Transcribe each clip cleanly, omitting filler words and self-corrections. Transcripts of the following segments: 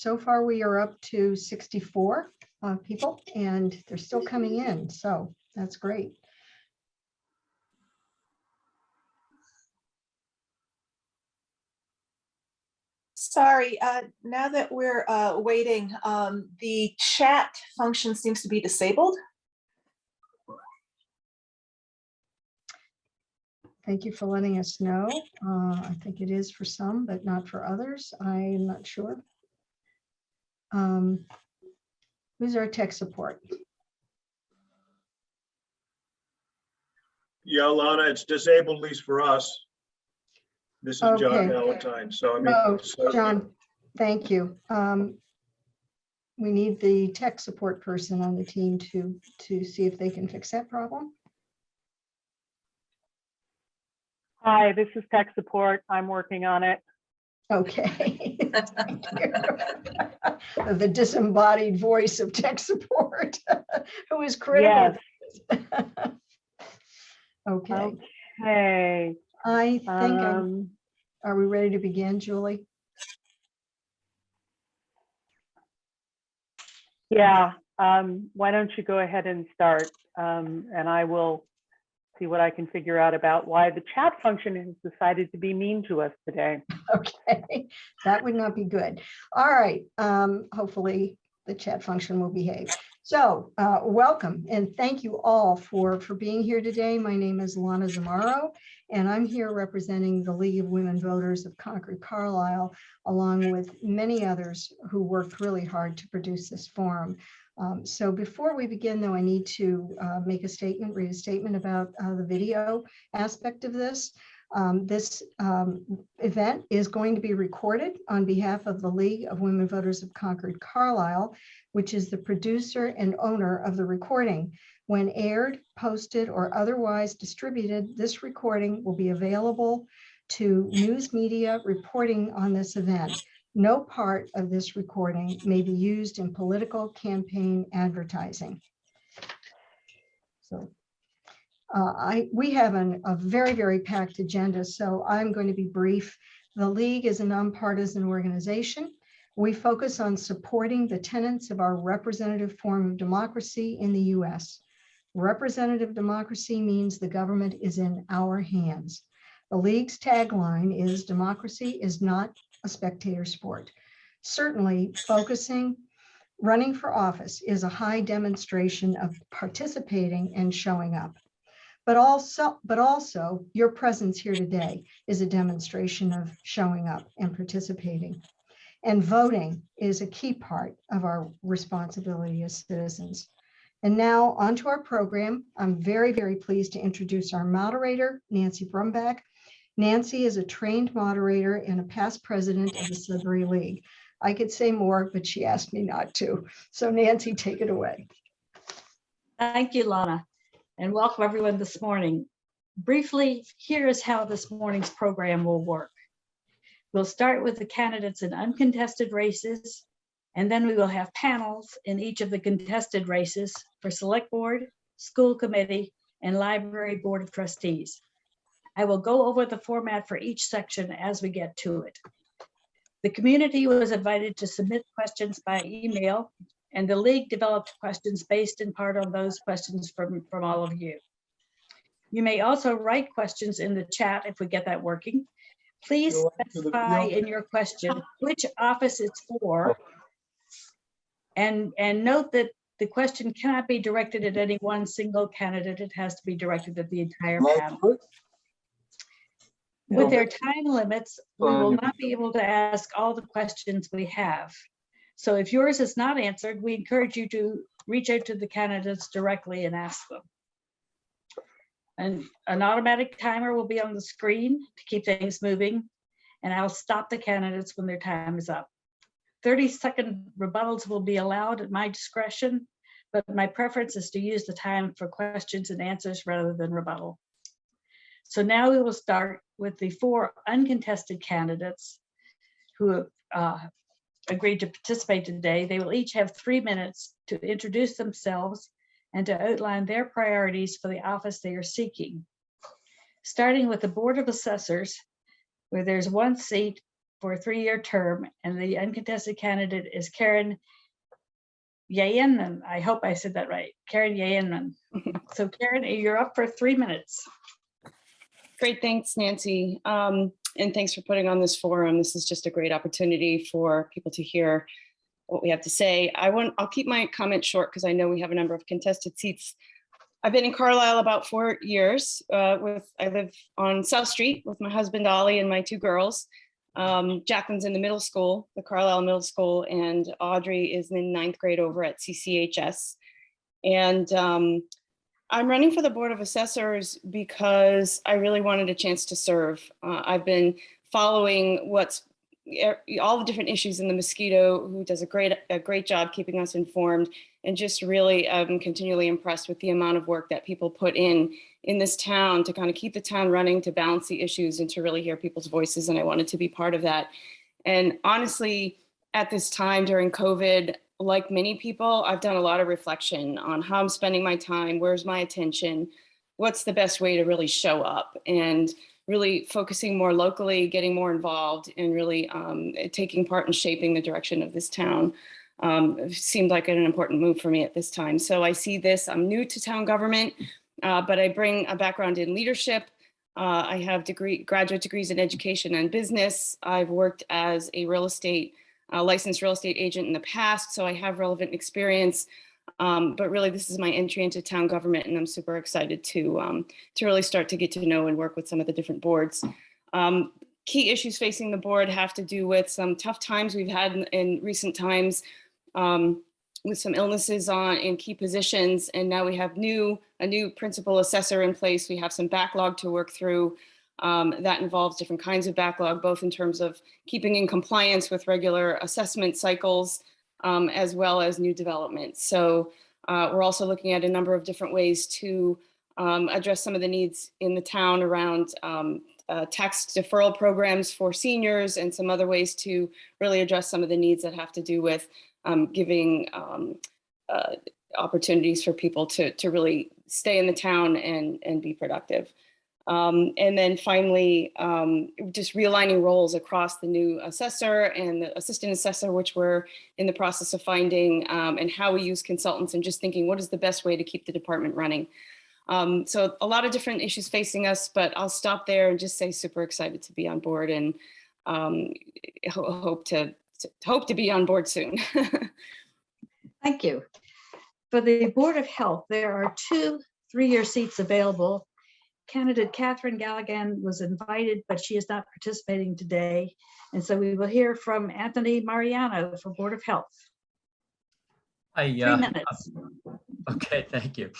so far we are up to 64 people, and they're still coming in, so that's great. Sorry, now that we're waiting, the chat function seems to be disabled. Thank you for letting us know. I think it is for some, but not for others. I'm not sure. Who's our tech support? Yeah, Lana, it's disabled, at least for us. This is John Okay. Valentine. So I mean, Oh, John, thank you. We need the tech support person on the team to see if they can fix that problem. Hi, this is tech support. I'm working on it. Okay. Thank you. The disembodied voice of tech support, who is critical. Yes. Okay. Okay. I think are we ready to begin, Julie? Yeah. Why don't you go ahead and start, and I will see what I can figure out about why the chat function has decided to be mean to us today. Okay, that would not be good. All right, hopefully the chat function will behave. So welcome and thank you all for being here today. My name is Lana Zamaro, and I'm here representing the League of Women Voters of Concord Carlisle, along with many others who worked really hard to produce this forum. So before we begin, though, I need to make a statement, read a statement about the video aspect of this. This event is going to be recorded on behalf of the League of Women Voters of Concord Carlisle, which is the producer and owner of the recording. When aired, posted, or otherwise distributed, this recording will be available to news media reporting on this event. No part of this recording may be used in political campaign advertising. So we have a very, very packed agenda, so I'm going to be brief. The League is a nonpartisan organization. We focus on supporting the tenets of our representative form of democracy in the US. Representative democracy means the government is in our hands. The League's tagline is democracy is not a spectator sport. Certainly, running for office is a high demonstration of participating and showing up. But also your presence here today is a demonstration of showing up and participating. And voting is a key part of our responsibility as citizens. And now onto our program. I'm very, very pleased to introduce our moderator, Nancy Brumbach. Nancy is a trained moderator and a past president of the Sudbury League. I could say more, but she asked me not to. So Nancy, take it away. Thank you, Lana, and welcome everyone this morning. Briefly, here is how this morning's program will work. We'll start with the candidates in uncontested races, and then we will have panels in each of the contested races for Select Board, School Committee, and Library Board of Trustees. I will go over the format for each section as we get to it. The community was invited to submit questions by email, and the League developed questions based in part on those questions from all of you. You may also write questions in the chat if we get that working. Please specify in your question which office it's for, and note that the question cannot be directed at any one single candidate. It has to be directed at the entire panel. With their time limits, we will not be able to ask all the questions we have. So if yours is not answered, we encourage you to reach out to the candidates directly and ask them. And an automatic timer will be on the screen to keep things moving, and I'll stop the candidates when their time is up. 30-second rebuttals will be allowed at my discretion, but my preference is to use the time for questions and answers rather than rebuttal. So now we will start with the 4 uncontested candidates who have agreed to participate today. They will each have 3 minutes to introduce themselves and to outline their priorities for the office they are seeking. Starting with the Board of Assessors, where there's 1 seat for a 3-year term, and the uncontested candidate is Karen Yayenan. I hope I said that right. Karen Yayenan. So Karen, you're up for 3 minutes. Great, thanks, Nancy. And thanks for putting on this forum. This is just a great opportunity for people to hear what we have to say. I'll keep my comments short because I know we have a number of contested seats. I've been in Carlisle about 4 years. I live on South Street with my husband, Ollie, and my 2 girls. Jacqueline's in the middle school, the Carlisle Middle School, and Audrey is in 9th grade over at CCHS. And I'm running for the Board of Assessors because I really wanted a chance to serve. I've been following all the different issues in the mosquito, who does a great job keeping us informed, and just really continually impressed with the amount of work that people put in this town to kind of keep the town running, to balance the issues, and to really hear people's voices. And I wanted to be part of that. And honestly, at this time during COVID, like many people, I've done a lot of reflection on how I'm spending my time, where's my attention, what's the best way to really show up, and really focusing more locally, getting more involved, and really taking part in shaping the direction of this town. Seemed like an important move for me at this time. So I see this, I'm new to town government, but I bring a background in leadership. I have graduate degrees in education and business. I've worked as a licensed real estate agent in the past, so I have relevant experience. But really, this is my entry into town government, and I'm super excited to really start to get to know and work with some of the different boards. Key issues facing the board have to do with some tough times we've had in recent times, with some illnesses in key positions, and now we have a new principal assessor in place. We have some backlog to work through. That involves different kinds of backlog, both in terms of keeping in compliance with regular assessment cycles, as well as new developments. So we're also looking at a number of different ways to address some of the needs in the town around tax deferral programs for seniors, and some other ways to really address some of the needs that have to do with giving opportunities for people to really stay in the town and be productive. And then finally, just realigning roles across the new assessor and the assistant assessor, which we're in the process of finding, and how we use consultants, and just thinking what is the best way to keep the department running. So a lot of different issues facing us, but I'll stop there and just say super excited to be on board, and hope to be on board soon. Thank you. For the Board of Health, there are 2 3-year seats available. Candidate Catherine Galligan was invited, but she is not participating today. And so we will hear from Anthony Mariano for Board of Health. 3 minutes. Okay, thank you.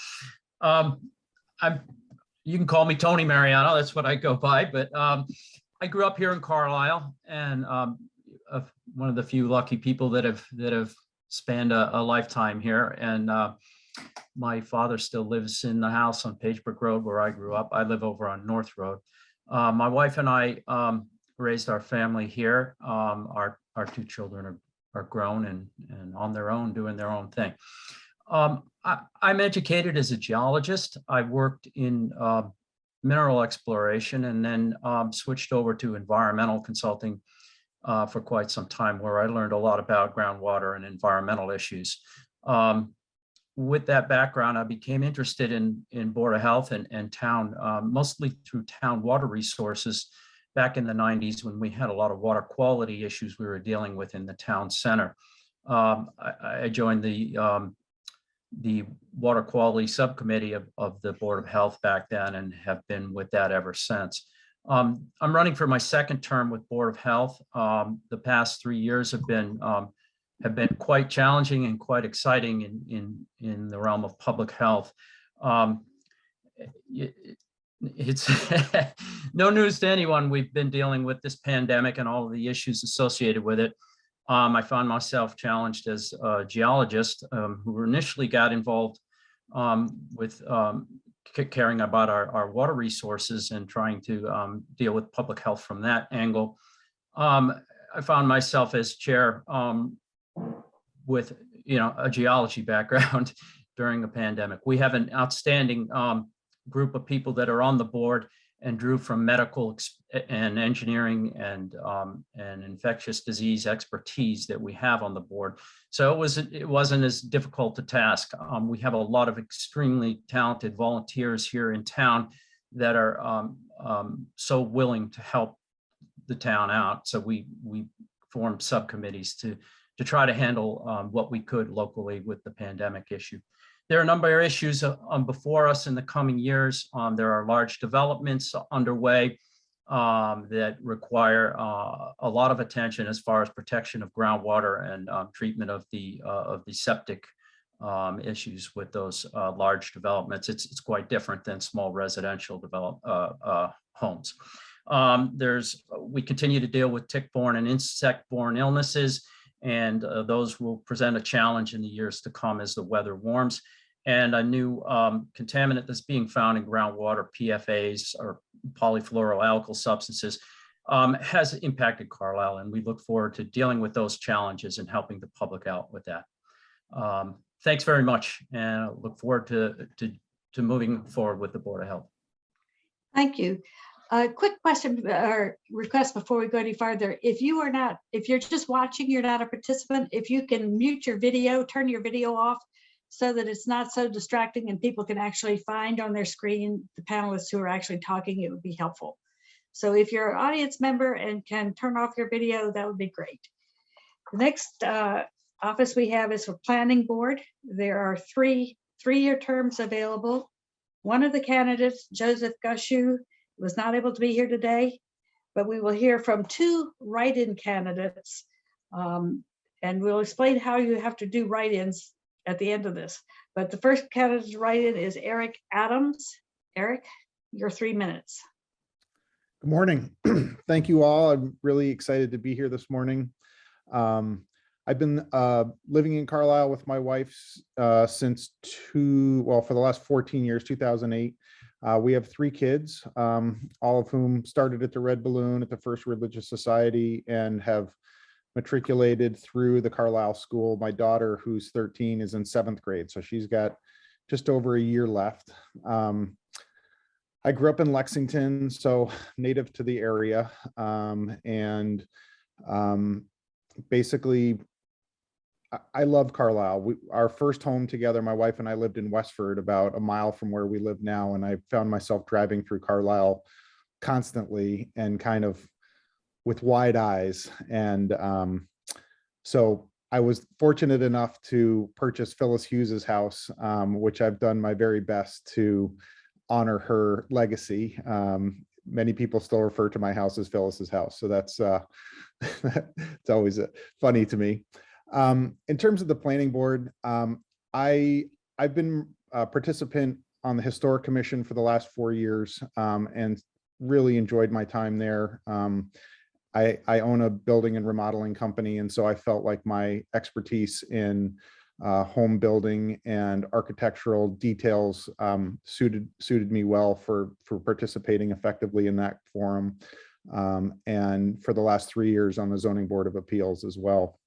You can call me Tony Mariano, that's what I go by, but I grew up here in Carlisle, and one of the few lucky people that have spanned a lifetime here. And my father still lives in the house on Pagebrook Road where I grew up. I live over on North Road. My wife and I raised our family here. Our 2 children are grown and on their own, doing their own thing. I'm educated as a geologist. I worked in mineral exploration, and then switched over to environmental consulting for quite some time, where I learned a lot about groundwater and environmental issues. With that background, I became interested in Board of Health and town, mostly through town water resources back in the 90s, when we had a lot of water quality issues we were dealing with in the town center. I joined the water quality subcommittee of the Board of Health back then, and have been with that ever since. I'm running for my 2nd term with Board of Health. The past 3 years have been quite challenging and quite exciting in the realm of public health. It's no news to anyone. We've been dealing with this pandemic and all of the issues associated with it. I found myself challenged as a geologist who initially got involved with caring about our water resources and trying to deal with public health from that angle. I found myself as chair with a geology background during the pandemic. We have an outstanding group of people that are on the board, and drew from medical and engineering and infectious disease expertise that we have on the board. So it wasn't as difficult a task. We have a lot of extremely talented volunteers here in town that are so willing to help the town out. So we formed subcommittees to try to handle what we could locally with the pandemic issue. There are a number of issues before us in the coming years. There are large developments underway that require a lot of attention as far as protection of groundwater and treatment of the septic issues with those large developments. It's quite different than small residential homes. We continue to deal with tick-borne and insect-borne illnesses, and those will present a challenge in the years to come as the weather warms. And a new contaminant that's being found in groundwater, PFAS or polyfluoroalkyl substances, has impacted Carlisle, and we look forward to dealing with those challenges and helping the public out with that. Thanks very much, and I look forward to moving forward with the Board of Health. Thank you. A quick question or request before we go any farther. If you're just watching, you're not a participant, if you can mute your video, turn your video off so that it's not so distracting and people can actually find on their screen the panelists who are actually talking, it would be helpful. So if you're an audience member and can turn off your video, that would be great. The next office we have is for Planning Board. There are three-year terms available. One of the candidates, Joseph Gushu, was not able to be here today, but we will hear from two write-in candidates, and we'll explain how you have to do write-ins at the end of this. But the first candidate to write-in is Eric Adams. Eric, your 3 minutes. Good morning. Thank you all. I'm really excited to be here this morning. I've been living in Carlisle with my wife since for the last 14 years, 2008. We have 3 kids, all of whom started at the Red Balloon at the First Religious Society and have matriculated through the Carlisle school. My daughter, who's 13, is in 7th grade, so she's got just over a year left. I grew up in Lexington, so native to the area, and basically, I love Carlisle. Our first home together, my wife and I lived in Westford, about a mile from where we live now, and I found myself driving through Carlisle constantly and kind of with wide eyes. And so I was fortunate enough to purchase Phyllis Hughes's house, which I've done my very best to honor her legacy. Many people still refer to my house as Phyllis's house, so that's it's always funny to me. In terms of the planning board, I've been a participant on the Historic Commission for the last 4 years, and really enjoyed my time there. I own a building and remodeling company, and so I felt like my expertise in home building and architectural details suited me well for participating effectively in that forum, and for the last 3 years on the Zoning Board of Appeals as well.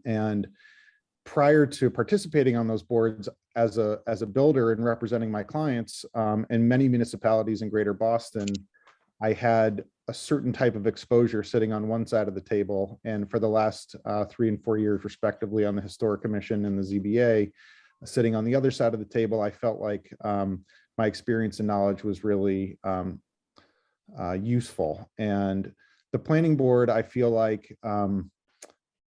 And prior to participating on those boards as a builder and representing my clients in many municipalities in Greater Boston, I had a certain type of exposure sitting on one side of the table. And for the last 3 and 4 years, respectively, on the Historic Commission and the ZBA, sitting on the other side of the table, I felt like my experience and knowledge was really useful. And the planning board, I feel like,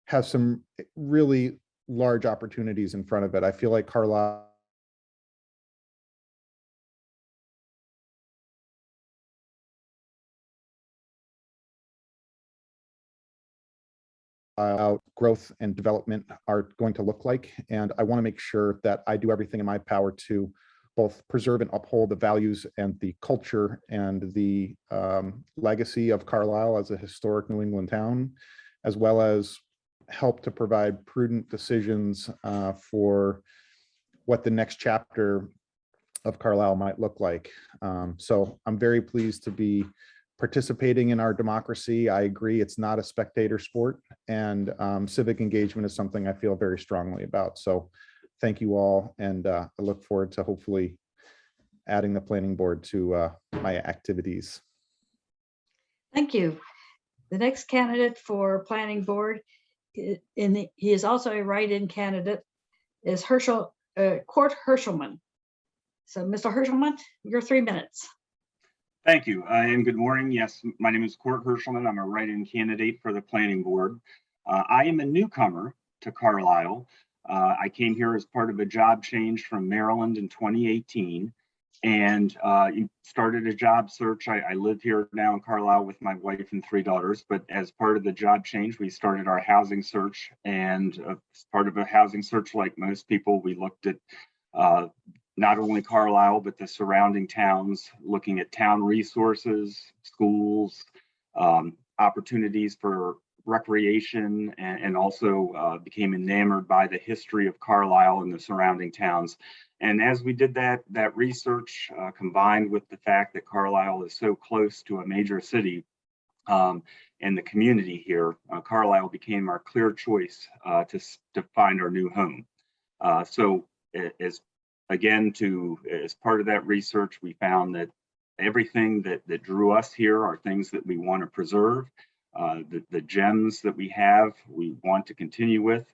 has some really large opportunities in front of it. I feel like Carlisle growth and development are going to look like. And I want to make sure that I do everything in my power to both preserve and uphold the values and the culture and the legacy of Carlisle as a historic New England town, as well as help to provide prudent decisions for what the next chapter of Carlisle might look like. So I'm very pleased to be participating in our democracy. I agree it's not a spectator sport, and civic engagement is something I feel very strongly about. So thank you all, and I look forward to hopefully adding the planning board to my activities. Thank you. The next candidate for planning board, he is also a write-in candidate, is Court Hershelman. So Mr. Hershelman, your 3 minutes. Thank you, and good morning. Yes, my name is Court Hershelman. I'm a write-in candidate for the planning board. I am a newcomer to Carlisle. I came here as part of a job change from Maryland in 2018 and started a job search. I live here now in Carlisle with my wife and 3 daughters, but as part of the job change, we started our housing search. And as part of a housing search, like most people, we looked at not only Carlisle, but the surrounding towns, looking at town resources, schools, opportunities for recreation, and also became enamored by the history of Carlisle and the surrounding towns. And as we did that research, combined with the fact that Carlisle is so close to a major city and the community here, Carlisle became our clear choice to find our new home. So as part of that research, we found that everything that drew us here are things that we want to preserve. The gems that we have, we want to continue with.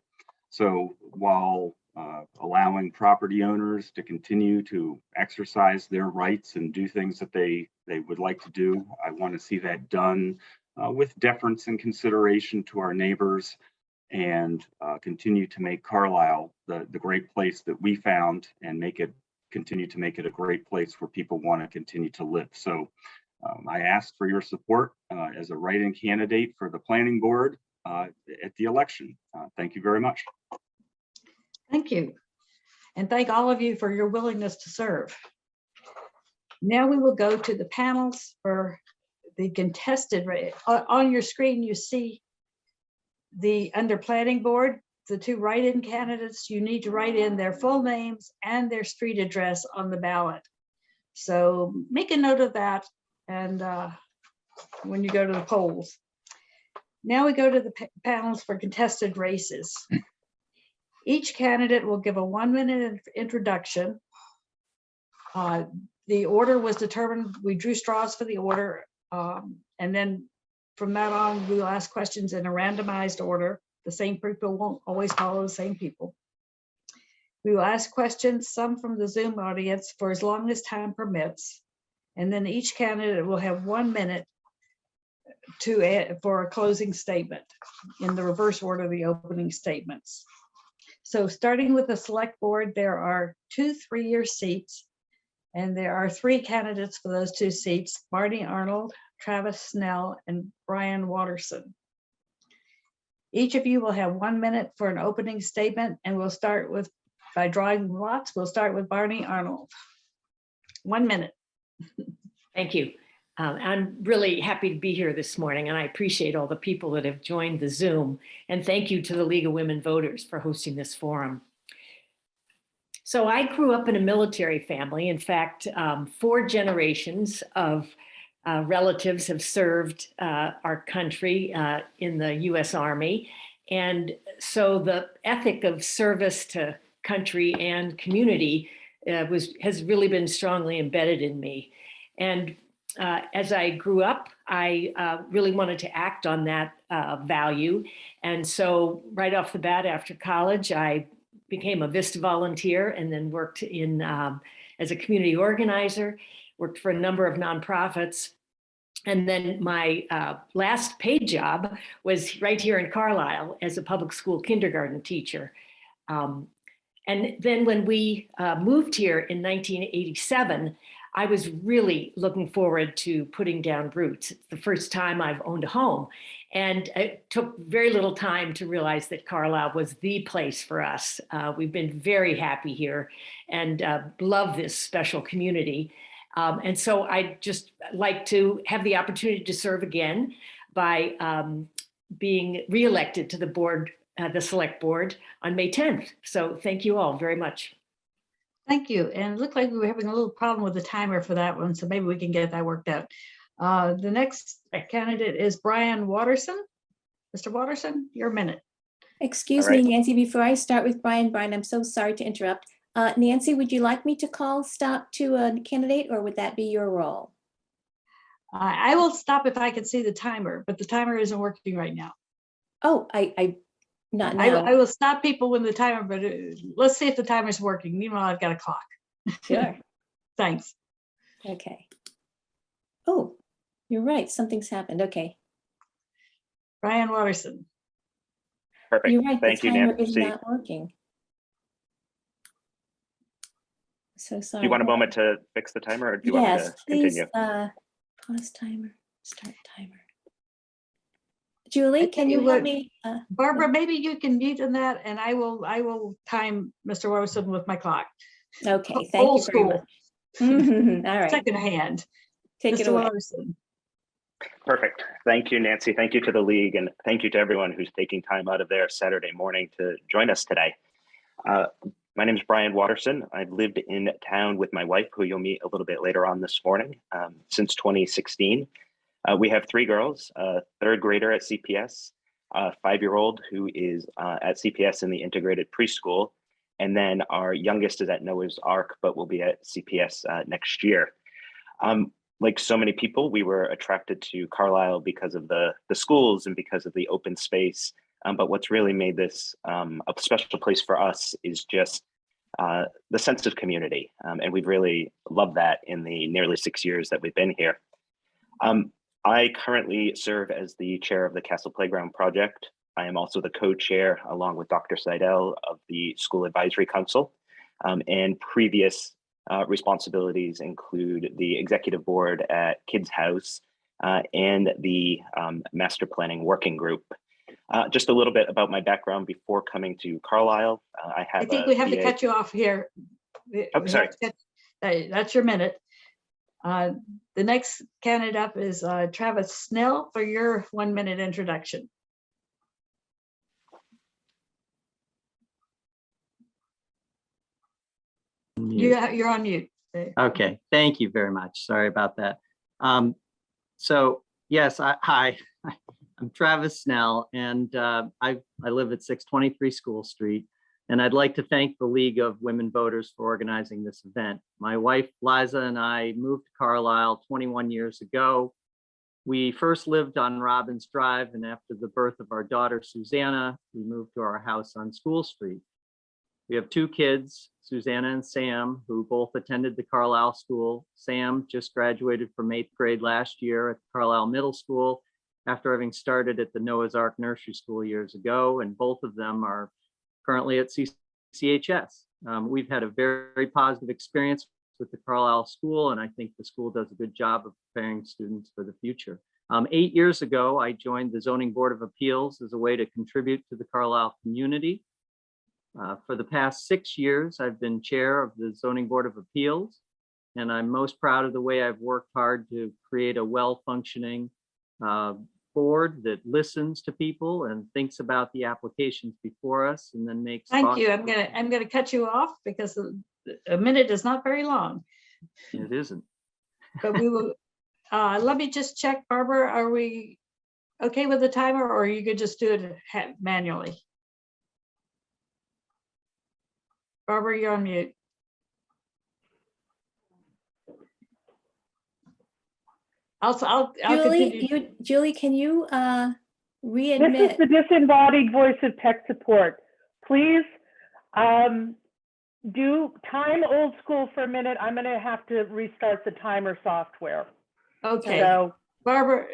So while allowing property owners to continue to exercise their rights and do things that they would like to do, I want to see that done with deference and consideration to our neighbors, and continue to make Carlisle the great place that we found, and continue to make it a great place where people want to continue to live. So I ask for your support as a write-in candidate for the planning board at the election. Thank you very much. Thank you. And thank all of you for your willingness to serve. Now we will go to the panels for the contested race. On your screen, you see under planning board, the 2 write-in candidates. You need to write in their full names and their street address on the ballot. So make a note of that, and when you go to the polls. Now we go to the panels for contested races. Each candidate will give a 1-minute introduction. The order was determined, we drew straws for the order, and then from that on, we will ask questions in a randomized order. The same people won't always follow the same people. We will ask questions, some from the Zoom audience, for as long as time permits. And then each candidate will have 1 minute for a closing statement in the reverse order of the opening statements. So starting with the select board, there are 2 3-year seats, and there are 3 candidates for those 2 seats: Barney Arnold, Travis Snell, and Brian Watterson. Each of you will have 1 minute for an opening statement, and we'll start by drawing lots. We'll start with Barney Arnold. 1 minute. Thank you. I'm really happy to be here this morning, and I appreciate all the people that have joined the Zoom. And thank you to the League of Women Voters for hosting this forum. So I grew up in a military family. In fact, 4 generations of relatives have served our country in the U.S. Army. And so the ethic of service to country and community has really been strongly embedded in me. And as I grew up, I really wanted to act on that value. And so right off the bat after college, I became a VISTA volunteer and then worked as a community organizer, worked for a number of nonprofits. And then my last paid job was right here in Carlisle as a public school kindergarten teacher. And then when we moved here in 1987, I was really looking forward to putting down roots. It's the first time I've owned a home. And it took very little time to realize that Carlisle was the place for us. We've been very happy here and love this special community. And so I'd just like to have the opportunity to serve again by being reelected to the board, the select board on May 10th. So thank you all very much. Thank you. And it looked like we were having a little problem with the timer for that one, so maybe we can get that worked out. The next candidate is Brian Watterson. Mr. Watterson, your minute. Excuse me, Nancy, before I start with Brian, I'm so sorry to interrupt. Nancy, would you like me to call stop to a candidate, or would that be your role? I will stop if I can see the timer, but the timer isn't working right now. Oh, not I now. will stop people when the timer, but let's see if the timer's working. Meanwhile, I've got a clock. Sure. Thanks. Okay. Oh, you're right. Something's happened. Okay. Brian Watterson. Perfect. You're right. Thank The you, timer is Nancy. not working. So Do sorry. you want a Hold on. moment to fix the timer, or do you want me Yes, to please. continue? Pause timer. Start timer. Julie, I can tell you you help what, me? Barbara, maybe you can mute on that, and I will time Mr. Watterson with my clock. Okay. Thank Old you very much. school. All right. Second hand. Take it Mr. away. Watterson. Perfect. Thank you, Nancy. Thank you to the league, and thank you to everyone who's taking time out of their Saturday morning to join us today. My name is Brian Watterson. I've lived in town with my wife, who you'll meet a little bit later on this morning, since 2016. We have 3 girls, a 3rd grader at CPS, a 5-year-old who is at CPS in the integrated preschool, and then our youngest is at Noah's Ark, but will be at CPS next year. Like so many people, we were attracted to Carlisle because of the schools and because of the open space. But what's really made this a special place for us is just the sense of community. And we've really loved that in the nearly 6 years that we've been here. I currently serve as the chair of the Castle Playground Project. I am also the co-chair, along with Dr. Seidel, of the School Advisory Council. And previous responsibilities include the executive board at Kids House and the Master Planning Working Group. Just a little bit about my background before coming to Carlisle. I think we have to cut you off here. Oh, sorry. That's your minute. The next candidate up is Travis Snell for your 1-minute introduction. You're on mute. Okay, thank you very much. Sorry about that. So yes, hi, I'm Travis Snell, and I live at 623 School Street, and I'd like to thank the League of Women Voters for organizing this event. My wife, Liza, and I moved to Carlisle 21 years ago. We first lived on Robbins Drive, and after the birth of our daughter, Susanna, we moved to our house on School Street. We have 2 kids, Susanna and Sam, who both attended the Carlisle School. Sam just graduated from 8th grade last year at Carlisle Middle School after having started at the Noah's Ark Nursery School years ago, and both of them are currently at CCHS. We've had a very positive experience with the Carlisle School, and I think the school does a good job of preparing students for the future. 8 years ago, I joined the Zoning Board of Appeals as a way to contribute to the Carlisle community. For the past 6 years, I've been chair of the Zoning Board of Appeals, and I'm most proud of the way I've worked hard to create a well-functioning board that listens to people and thinks about the applications before us and then makes. Thank you. I'm gonna cut you off because a minute is not very long. It isn't. But we will. Let me just check, Barbara. Are we okay with the timer, or you could just do it manually? Barbara, you're on mute. I'll continue. Julie, can you readmit? This is the disembodied voice of tech support. Please do time old school for a minute. I'm going to have to restart the timer software. Okay. So, Barbara,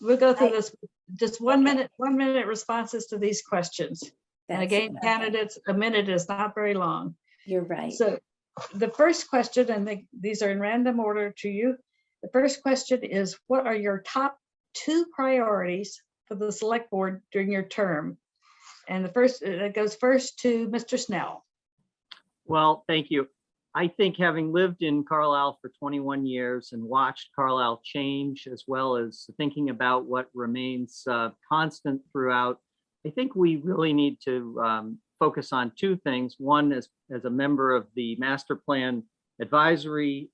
we'll go through this. Just 1 minute, 1 minute responses to these questions. And again, candidates, a minute is not very long. You're right. So the first question, and these are in random order to you. The first question is, what are your top 2 priorities for the select board during your term? And the first, it goes first to Mr. Snell. Well, thank you. I think having lived in Carlisle for 21 years and watched Carlisle change, as well as thinking about what remains constant throughout, I think we really need to focus on 2 things. One, as a member of the Master Plan Advisory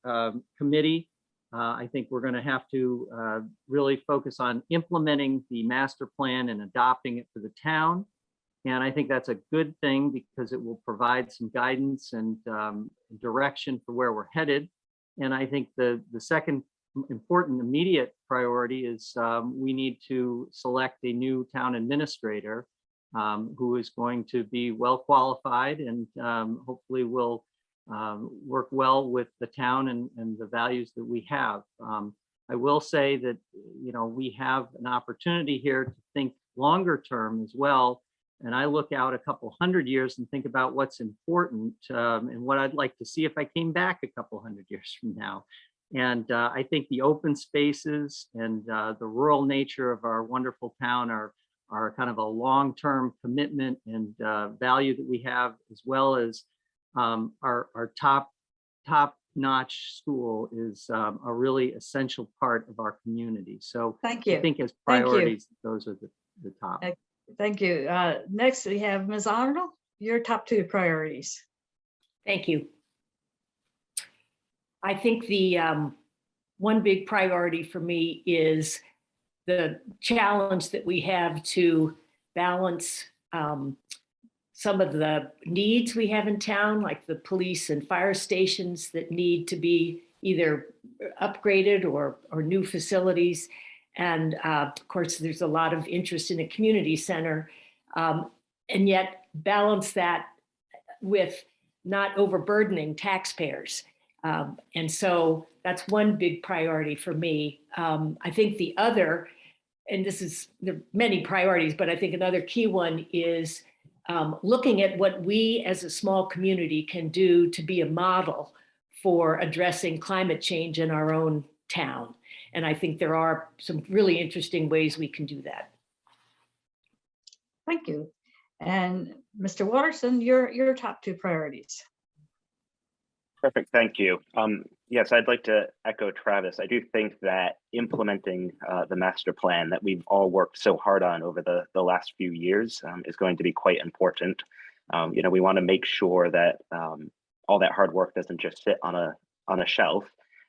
Committee, I think we're going to have to really focus on implementing the master plan and adopting it for the town. And I think that's a good thing because it will provide some guidance and direction for where we're headed. And I think the second important immediate priority is we need to select a new town administrator who is going to be well qualified and hopefully will work well with the town and the values that we have. I will say that, you know, we have an opportunity here to think longer term as well. And I look out a couple hundred years and think about what's important and what I'd like to see if I came back a couple hundred years from now. And I think the open spaces and the rural nature of our wonderful town are kind of a long-term commitment and value that we have, as well as our top-notch school is a really essential part of our community. So Thank you. I think as Thank you. priorities, those are the top. Thank you. Next, we have Ms. Arnold, your top 2 priorities. Thank you. I think the one big priority for me is the challenge that we have to balance some of the needs we have in town, like the police and fire stations that need to be either upgraded or new facilities. And of course, there's a lot of interest in a community center, and yet balance that with not overburdening taxpayers. And so that's one big priority for me. I think the other, and there are many priorities, but I think another key one is looking at what we as a small community can do to be a model for addressing climate change in our own town. And I think there are some really interesting ways we can do that. Thank you. And Mr. Watterson, your top 2 priorities. Perfect, thank you. Yes, I'd like to echo Travis. I do think that implementing the master plan that we've all worked so hard on over the last few years is going to be quite important. You know, we want to make sure that all that hard work doesn't just sit on a shelf.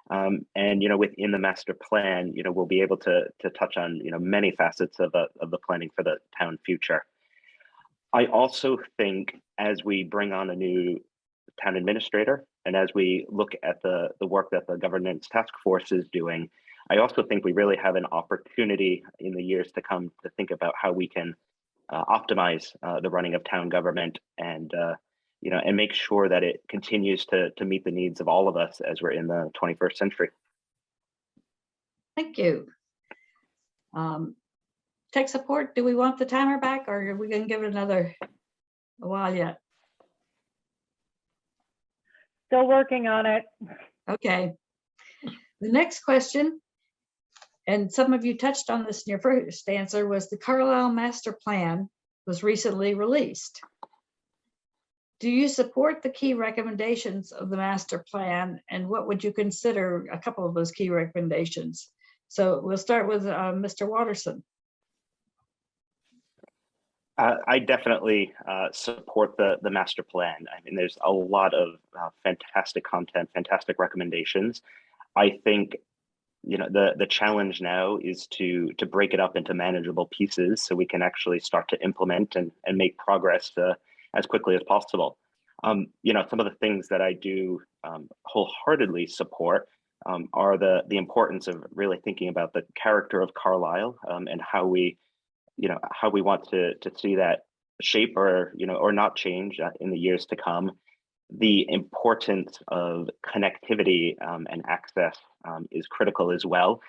And, you know, within the master plan, you know, we'll be able to touch on, you know, many facets of the planning for the town future. I also think as we bring on a new town administrator and as we look at the work that the governance task force is doing, I also think we really have an opportunity in the years to come to think about how we can optimize the running of town government and you know, and make sure that it continues to meet the needs of all of us as we're in the 21st century. Thank you. Tech support, do we want the timer back or are we going to give it a while yet? Still working on it. Okay. The next question, and some of you touched on this in your first answer, was the Carlisle Master Plan was recently released. Do you support the key recommendations of the master plan, and what would you consider a couple of those key recommendations? So we'll start with Mr. Watterson. I definitely support the master plan. I mean, there's a lot of fantastic content, fantastic recommendations. I think, you know, the challenge now is to break it up into manageable pieces so we can actually start to implement and make progress as quickly as possible. You know, some of the things that I do wholeheartedly support are the importance of really thinking about the character of Carlisle and how we, you know, how we want to see that shape or, you know, or not change in the years to come. The importance of connectivity and access is critical as well.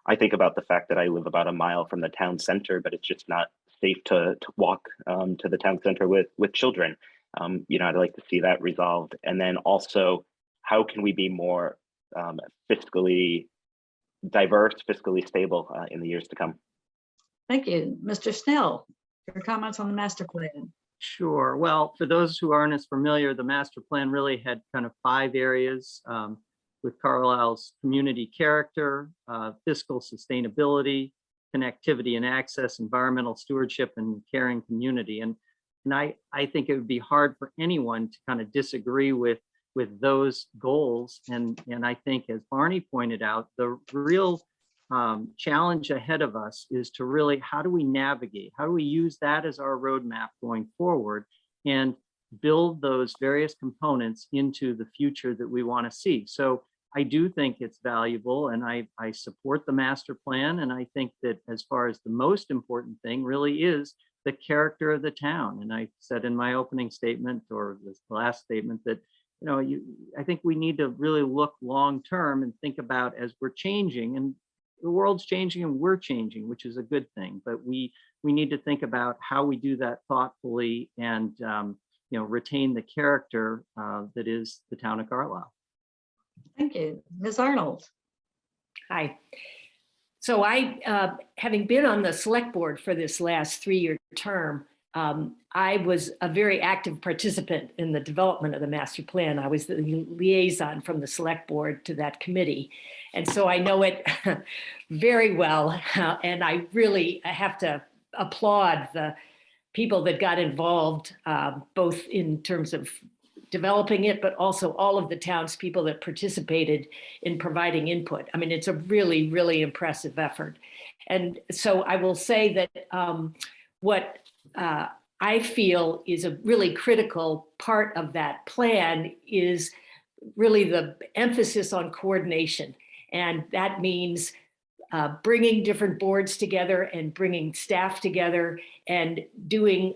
I think about the fact that I live about a mile from the town center, but it's just not safe to walk to the town center with children. You know, I'd like to see that resolved. And then also, how can we be more fiscally diverse, fiscally stable in the years to come? Thank you. Mr. Snell, your comments on the master plan. Sure. Well, for those who aren't as familiar, the master plan really had kind of 5 areas with Carlisle's community character, fiscal sustainability, connectivity and access, environmental stewardship, and caring community. And I think it would be hard for anyone to kind of disagree with those goals. And I think, as Barney pointed out, the real challenge ahead of us is to really, how do we navigate? How do we use that as our roadmap going forward and build those various components into the future that we want to see? So I do think it's valuable, and I support the master plan. And I think that as far as the most important thing really is the character of the town. And I said in my opening statement, or this last statement, that I think we need to really look long term and think about, as we're changing, and the world's changing and we're changing, which is a good thing. But we need to think about how we do that thoughtfully and retain the character that is the town of Carlisle. Thank you. Ms. Arnold. Hi. So I, having been on the select board for this last 3-year term, I was a very active participant in the development of the master plan. I was the liaison from the select board to that committee. And so I know it very well. And I really have to applaud the people that got involved, both in terms of developing it, but also all of the townspeople that participated in providing input. I mean, it's a really, really impressive effort. And so I will say that what I feel is a really critical part of that plan is really the emphasis on coordination. And that means bringing different boards together and bringing staff together and doing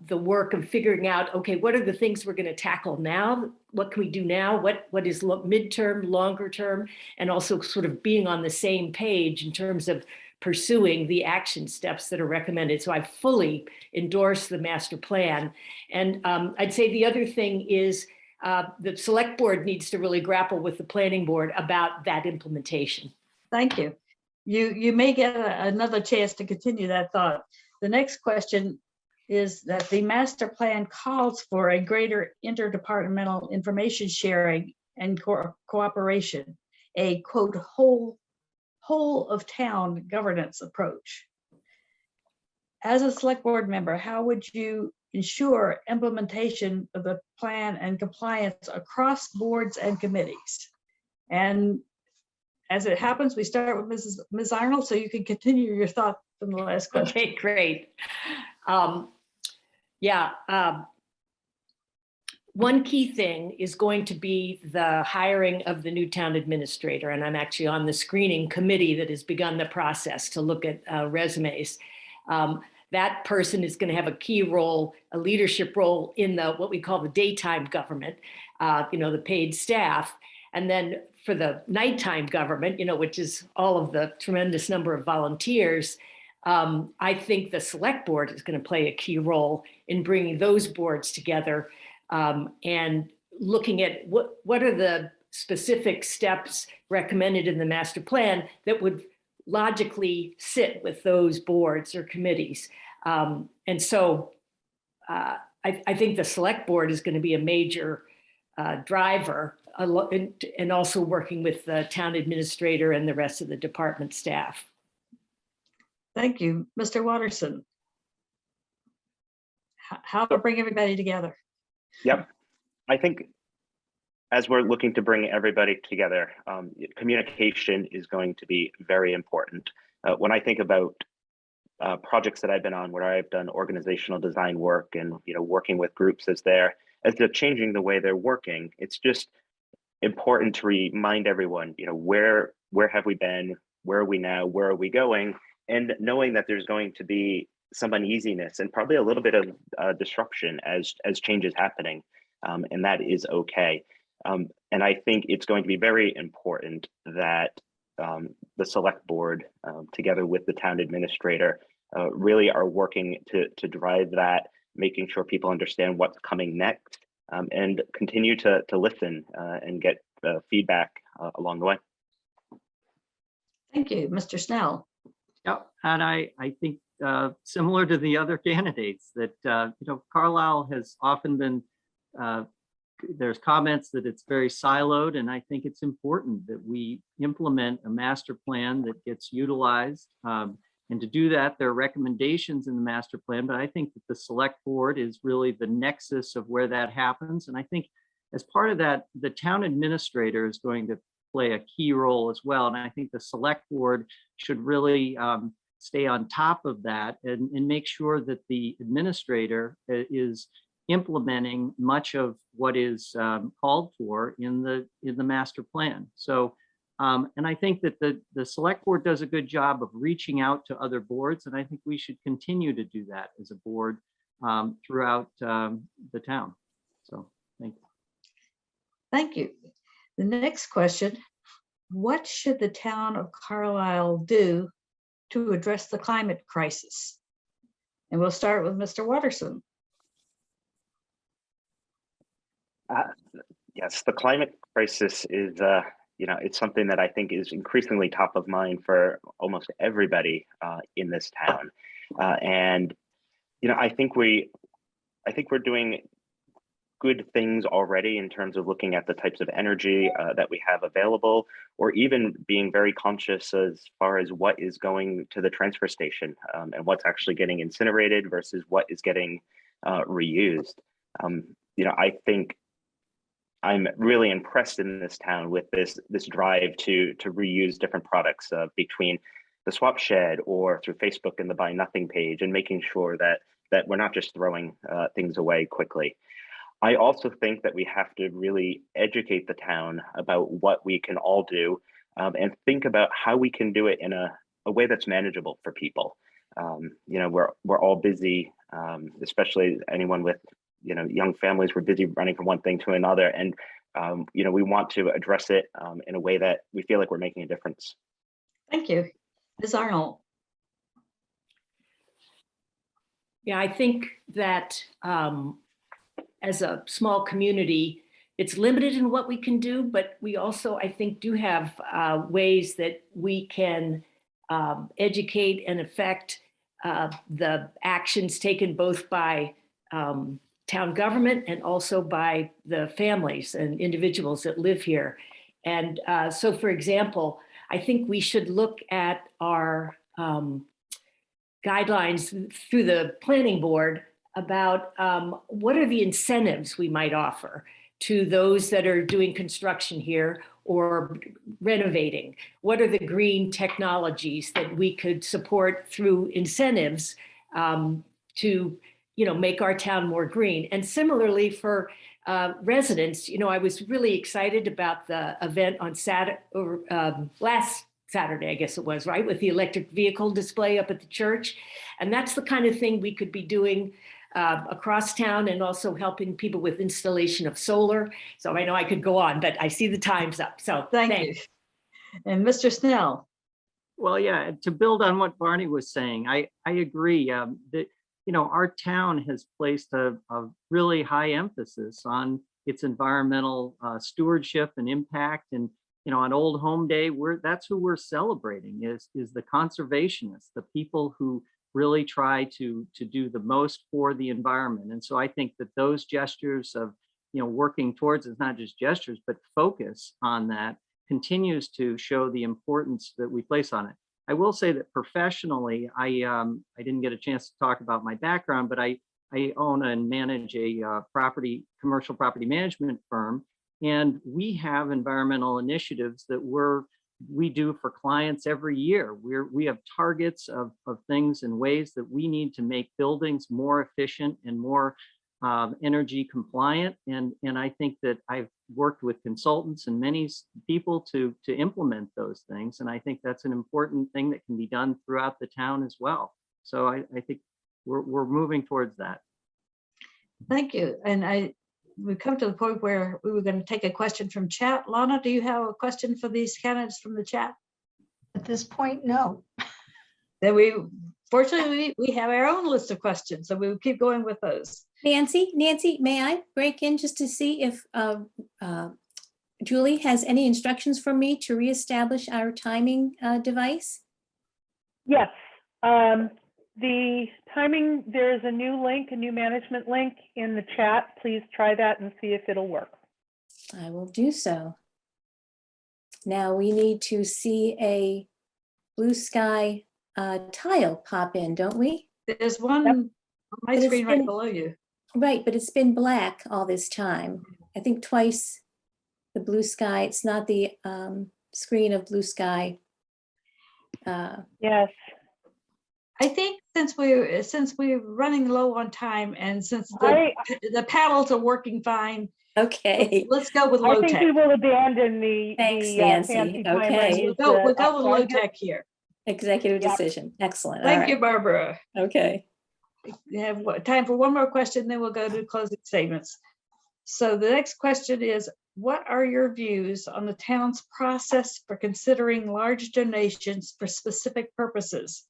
the work of figuring out, okay, what are the things we're going to tackle now? What can we do now? What is midterm, longer term? And also sort of being on the same page in terms of pursuing the action steps that are recommended. So I fully endorse the master plan. And I'd say the other thing is the select board needs to really grapple with the planning board about that implementation. Thank you. You may get another chance to continue that thought. The next question is that the master plan calls for a greater interdepartmental information sharing and cooperation, a quote, whole of town governance approach. As a select board member, how would you ensure implementation of the plan and compliance across boards and committees? And as it happens, we start with Ms. Arnold, so you can continue your thought from the last question. Okay, great. One key thing is going to be the hiring of the new town administrator. And I'm actually on the screening committee that has begun the process to look at resumes. That person is going to have a key role, a leadership role in what we call the daytime government, the paid staff. And then for the nighttime government, which is all of the tremendous number of volunteers, I think the select board is going to play a key role in bringing those boards together and looking at what are the specific steps recommended in the master plan that would logically sit with those boards or committees. And so I think the select board is going to be a major driver, and also working with the town administrator and the rest of the department staff. Thank you. Mr. Watterson. How to bring everybody together? Yep. I think as we're looking to bring everybody together, communication is going to be very important. When I think about projects that I've been on where I've done organizational design work and working with groups as they're changing the way they're working, it's just important to remind everyone, where have we been, where are we now, where are we going, and knowing that there's going to be some uneasiness and probably a little bit of disruption as change is happening, and that is okay. And I think it's going to be very important that the select board, together with the town administrator, really are working to drive that, making sure people understand what's coming next, and continue to listen and get feedback along the way. Thank you, Mr. Snell. Yep, and I think similar to the other candidates that Carlisle has often been. There's comments that it's very siloed, and I think it's important that we implement a master plan that gets utilized. And to do that, there are recommendations in the master plan, but I think that the select board is really the nexus of where that happens. And I think as part of that, the town administrator is going to play a key role as well. And I think the select board should really stay on top of that and make sure that the administrator is implementing much of what is called for in the master plan. So, and I think that the select board does a good job of reaching out to other boards, and I think we should continue to do that as a board throughout the town. So, thank you. Thank you. The next question, what should the town of Carlisle do to address the climate crisis? And we'll start with Mr. Watterson. Yes, the climate crisis is, it's something that I think is increasingly top of mind for almost everybody in this town. And, I think we're doing good things already in terms of looking at the types of energy that we have available, or even being very conscious as far as what is going to the transfer station and what's actually getting incinerated versus what is getting reused. I think I'm really impressed in this town with this drive to reuse different products between the swap shed or through Facebook and the Buy Nothing page, and making sure that we're not just throwing things away quickly. I also think that we have to really educate the town about what we can all do and think about how we can do it in a way that's manageable for people. We're all busy, especially anyone with young families. We're busy running from one thing to another, and we want to address it in a way that we feel like we're making a difference. Thank you. Ms. Arnold. Yeah, I think that as a small community, it's limited in what we can do, but we also, I think, do have ways that we can educate and affect the actions taken both by town government and also by the families and individuals that live here. And so, for example, I think we should look at our guidelines through the planning board about what are the incentives we might offer to those that are doing construction here or renovating. What are the green technologies that we could support through incentives to make our town more green? And similarly for residents, I was really excited about the event on last Saturday, I guess it was, right, with the electric vehicle display up at the church. And that's the kind of thing we could be doing across town, and also helping people with installation of solar. So I know I could go on, but I see the time's up. So Thank you. And Mr. Snell. Well, yeah, to build on what Barney was saying, I agree that, our town has placed a really high emphasis on its environmental stewardship and impact. And, on Old Home Day, that's who we're celebrating is the conservationists, the people who really try to do the most for the environment. And so I think that those gestures of, working towards, it's not just gestures, but focus on that continues to show the importance that we place on it. I will say that professionally, I didn't get a chance to talk about my background, but I own and manage a commercial property management firm. And we have environmental initiatives that we do for clients every year. We have targets of things and ways that we need to make buildings more efficient and more energy compliant. And I think that I've worked with consultants and many people to implement those things. And I think that's an important thing that can be done throughout the town as well. So I think we're moving towards that. Thank you. And we've come to the point where we were going to take a question from chat. Lana, do you have a question for these candidates from the chat? At this point, no. Then fortunately, we have our own list of questions, so we will keep going with those. Nancy, may I break in just to see if Julie has any instructions for me to reestablish our timing device? Yes. The timing, there's a new management link in the chat. Please try that and see if it'll work. I will do so. Now we need to see a blue sky tile pop in, don't we? There's one on my screen right below you. Right, but it's been black all this time. I think twice the blue sky. It's not the screen of blue sky. Yes, I think since we're running low on time and since the panels are working fine, Okay. let's go with I low think tech. we will abandon the Thanks, fancy Nancy. timer and Okay. use We'll go with low I'm just- tech here. Executive Yep. decision. Excellent. All Thank you, right. Barbara. Okay. We have time for one more question, then we'll go to closing statements. So the next question is, what are your views on the town's process for considering large donations for specific purposes,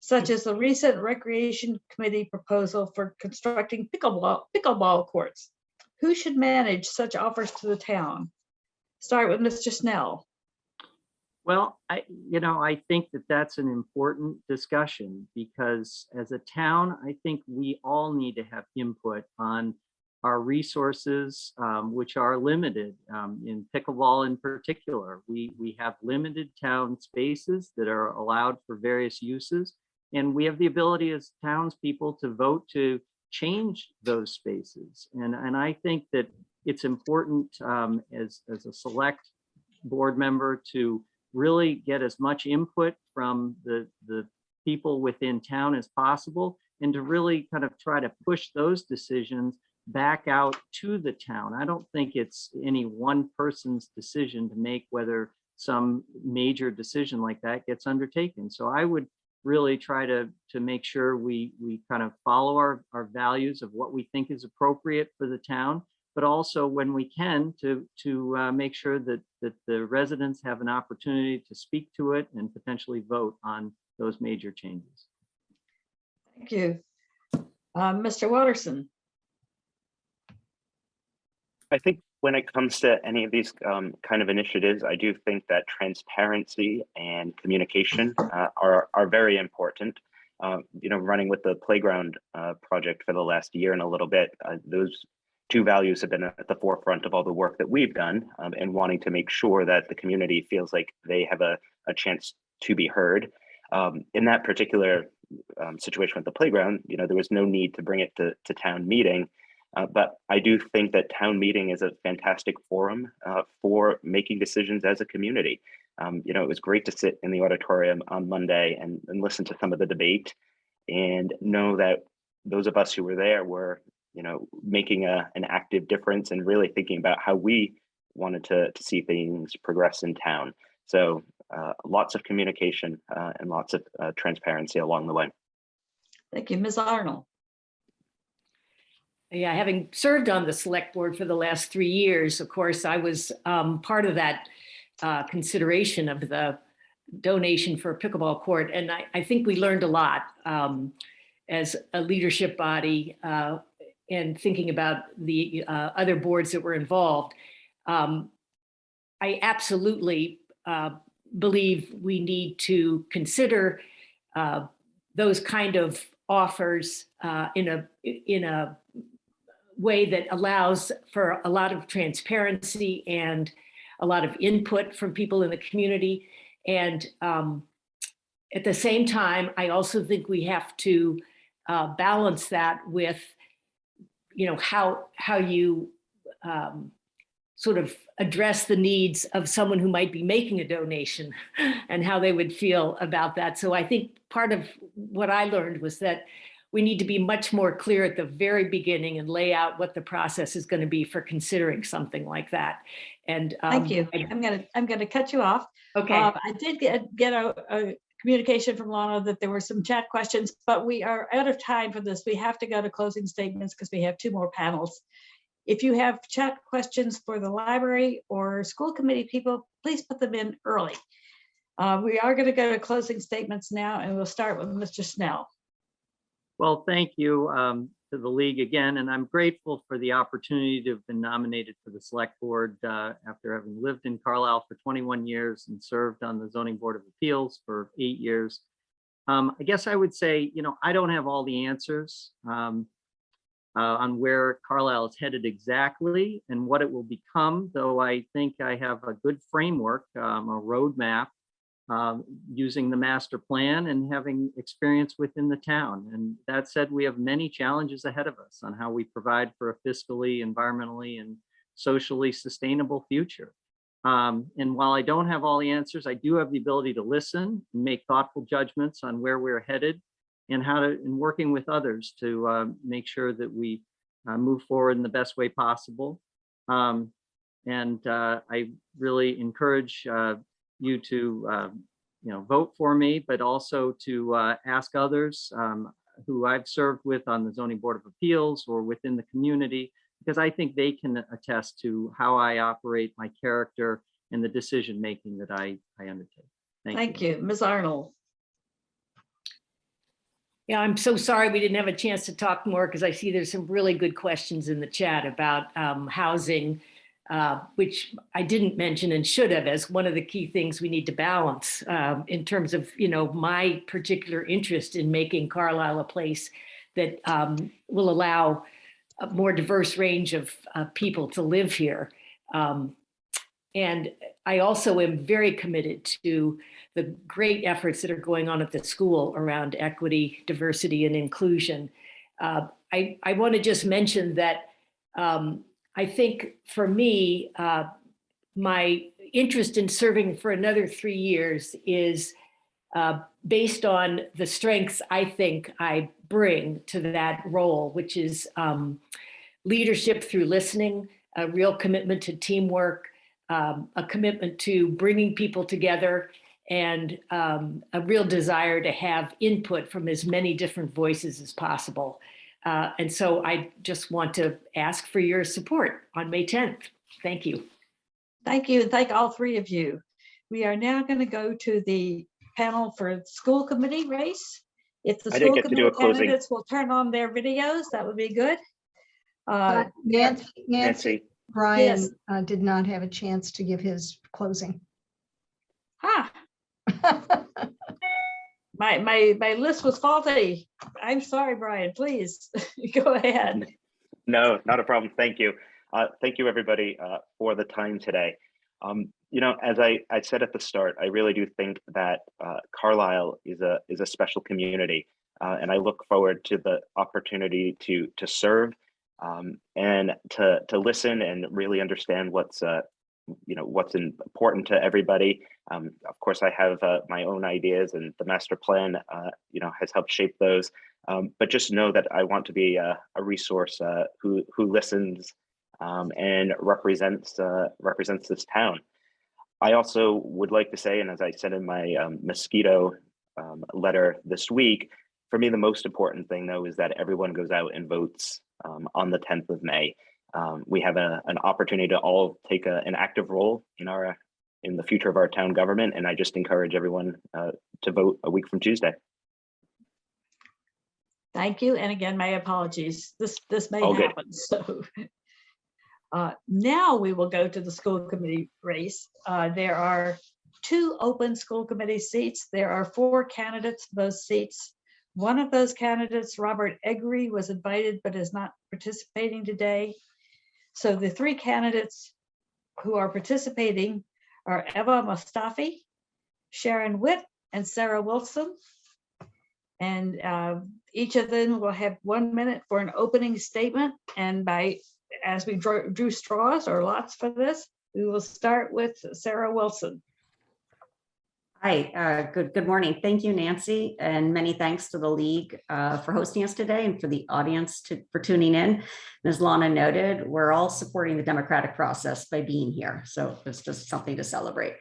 such as the recent Recreation Committee proposal for constructing pickleball courts? Who should manage such offers to the town? Start with Mr. Snell. Well, I think that that's an important discussion because as a town, I think we all need to have input on our resources, which are limited in pickleball in particular. We have limited town spaces that are allowed for various uses, and we have the ability as townspeople to vote to change those spaces. And I think that it's important as a select board member to really get as much input from the people within town as possible, and to really kind of try to push those decisions back out to the town. I don't think it's any one person's decision to make whether some major decision like that gets undertaken. So I would really try to make sure we kind of follow our values of what we think is appropriate for the town, but also when we can to make sure that the residents have an opportunity to speak to it and potentially vote on those major changes. Thank you. Mr. Watterson. I think when it comes to any of these kind of initiatives, I do think that transparency and communication are very important. Running with the playground project for the last year and a little bit, those two values have been at the forefront of all the work that we've done, and wanting to make sure that the community feels like they have a chance to be heard. In that particular situation with the playground, there was no need to bring it to town meeting. But I do think that town meeting is a fantastic forum for making decisions as a community. It was great to sit in the auditorium on Monday and listen to some of the debate and know that those of us who were there were, making an active difference and really thinking about how we wanted to see things progress in town. So lots of communication and lots of transparency along the way. Thank you, Ms. Arnold. Yeah, having served on the select board for the last 3 years, of course, I was part of that consideration of the donation for a pickleball court. And I think we learned a lot as a leadership body and thinking about the other boards that were involved. I absolutely believe we need to consider those kind of offers in a way that allows for a lot of transparency and a lot of input from people in the community. And at the same time, I also think we have to balance that with, how you sort of address the needs of someone who might be making a donation and how they would feel about that. So I think part of what I learned was that we need to be much more clear at the very beginning and lay out what the process is going to be for considering something like that. And thank you. I'm gonna cut you off. Okay. I did get a communication from Lana that there were some chat questions, but we are out of time for this. We have to go to closing statements because we have 2 more panels. If you have chat questions for the library or school committee people, please put them in early. We are going to go to closing statements now, and we'll start with Mr. Snell. Well, thank you to the league again, and I'm grateful for the opportunity to have been nominated for the select board after having lived in Carlisle for 21 years and served on the zoning board of appeals for 8 years. I guess I would say, I don't have all the answers on where Carlisle is headed exactly and what it will become, though I think I have a good framework, a roadmap, using the master plan and having experience within the town. And that said, we have many challenges ahead of us on how we provide for a fiscally, environmentally, and socially sustainable future. And while I don't have all the answers, I do have the ability to listen and make thoughtful judgments on where we're headed and and working with others to make sure that we move forward in the best way possible. I really encourage you to vote for me, but also to ask others who I've served with on the Zoning Board of Appeals or within the community, because I think they can attest to how I operate, my character, and the decision-making that I undertake. Thank you. Ms. Arnold. Yeah, I'm so sorry we didn't have a chance to talk more because I see there's some really good questions in the chat about housing, which I didn't mention and should have as one of the key things we need to balance in terms of, my particular interest in making Carlisle a place that will allow a more diverse range of people to live here. And I also am very committed to the great efforts that are going on at the school around equity, diversity, and inclusion. I want to just mention that I think for me, my interest in serving for another 3 years is based on the strengths I think I bring to that role, which is leadership through listening, a real commitment to teamwork, a commitment to bringing people together, and a real desire to have input from as many different voices as possible. And so I just want to ask for your support on May 10th. Thank you. Thank you, and thank all three of you. We are now going to go to the panel for school committee race. If the school committee candidates will turn on their videos, that would be good. Nancy. Brian did not have a chance to give his closing. My list was faulty. I'm sorry, Brian, please go ahead. No, not a problem. Thank you. Thank you, everybody, for the time today. As I said at the start, I really do think that Carlisle is a special community, and I look forward to the opportunity to serve and to listen and really understand what's important to everybody. Of course, I have my own ideas, and the master plan, has helped shape those. But just know that I want to be a resource who listens and represents this town. I also would like to say, and as I said in my mosquito letter this week, for me, the most important thing, though, is that everyone goes out and votes on the 10th of May. We have an opportunity to all take an active role in the future of our town government, and I just encourage everyone to vote a week from Tuesday. Thank you, and again, my apologies. This may All happen. Good. So now we will go to the school committee race. There are 2 open school committee seats. There are 4 candidates for those seats. One of those candidates, Robert Eggery, was invited but is not participating today. So the 3 candidates who are participating are Eva Mustafi, Sharon Witt, and Sarah Wilson. And each of them will have 1 minute for an opening statement. And as we drew straws or lots for this, we will start with Sarah Wilson. Hi, good morning. Thank you, Nancy, and many thanks to the League for hosting us today and for the audience for tuning in. As Lana noted, we're all supporting the democratic process by being here, so it's just something to celebrate.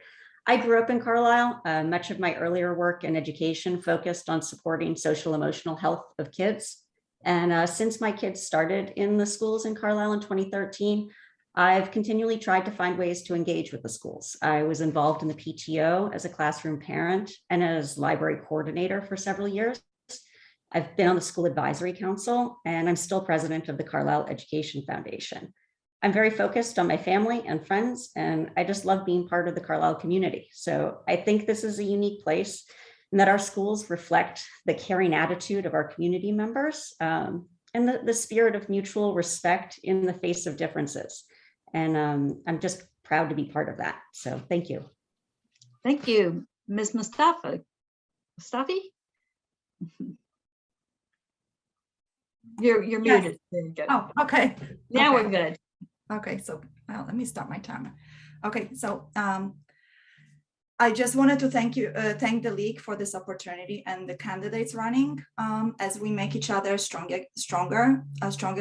I grew up in Carlisle. Much of my earlier work in education focused on supporting social emotional health of kids. And since my kids started in the schools in Carlisle in 2013, I've continually tried to find ways to engage with the schools. I was involved in the PTO as a classroom parent and as library coordinator for several years. I've been on the school advisory council, and I'm still president of the Carlisle Education Foundation. I'm very focused on my family and friends, and I just love being part of the Carlisle community. So I think this is a unique place and that our schools reflect the caring attitude of our community members and the spirit of mutual respect in the face of differences. And I'm just proud to be part of that. So thank you. Thank you, Ms. Mustafi. You're muted. There you go. Oh, okay. Now okay. we're good. Okay, so let me start my timer. Okay, so I just wanted to thank the league for this opportunity and the candidates running as we make each other stronger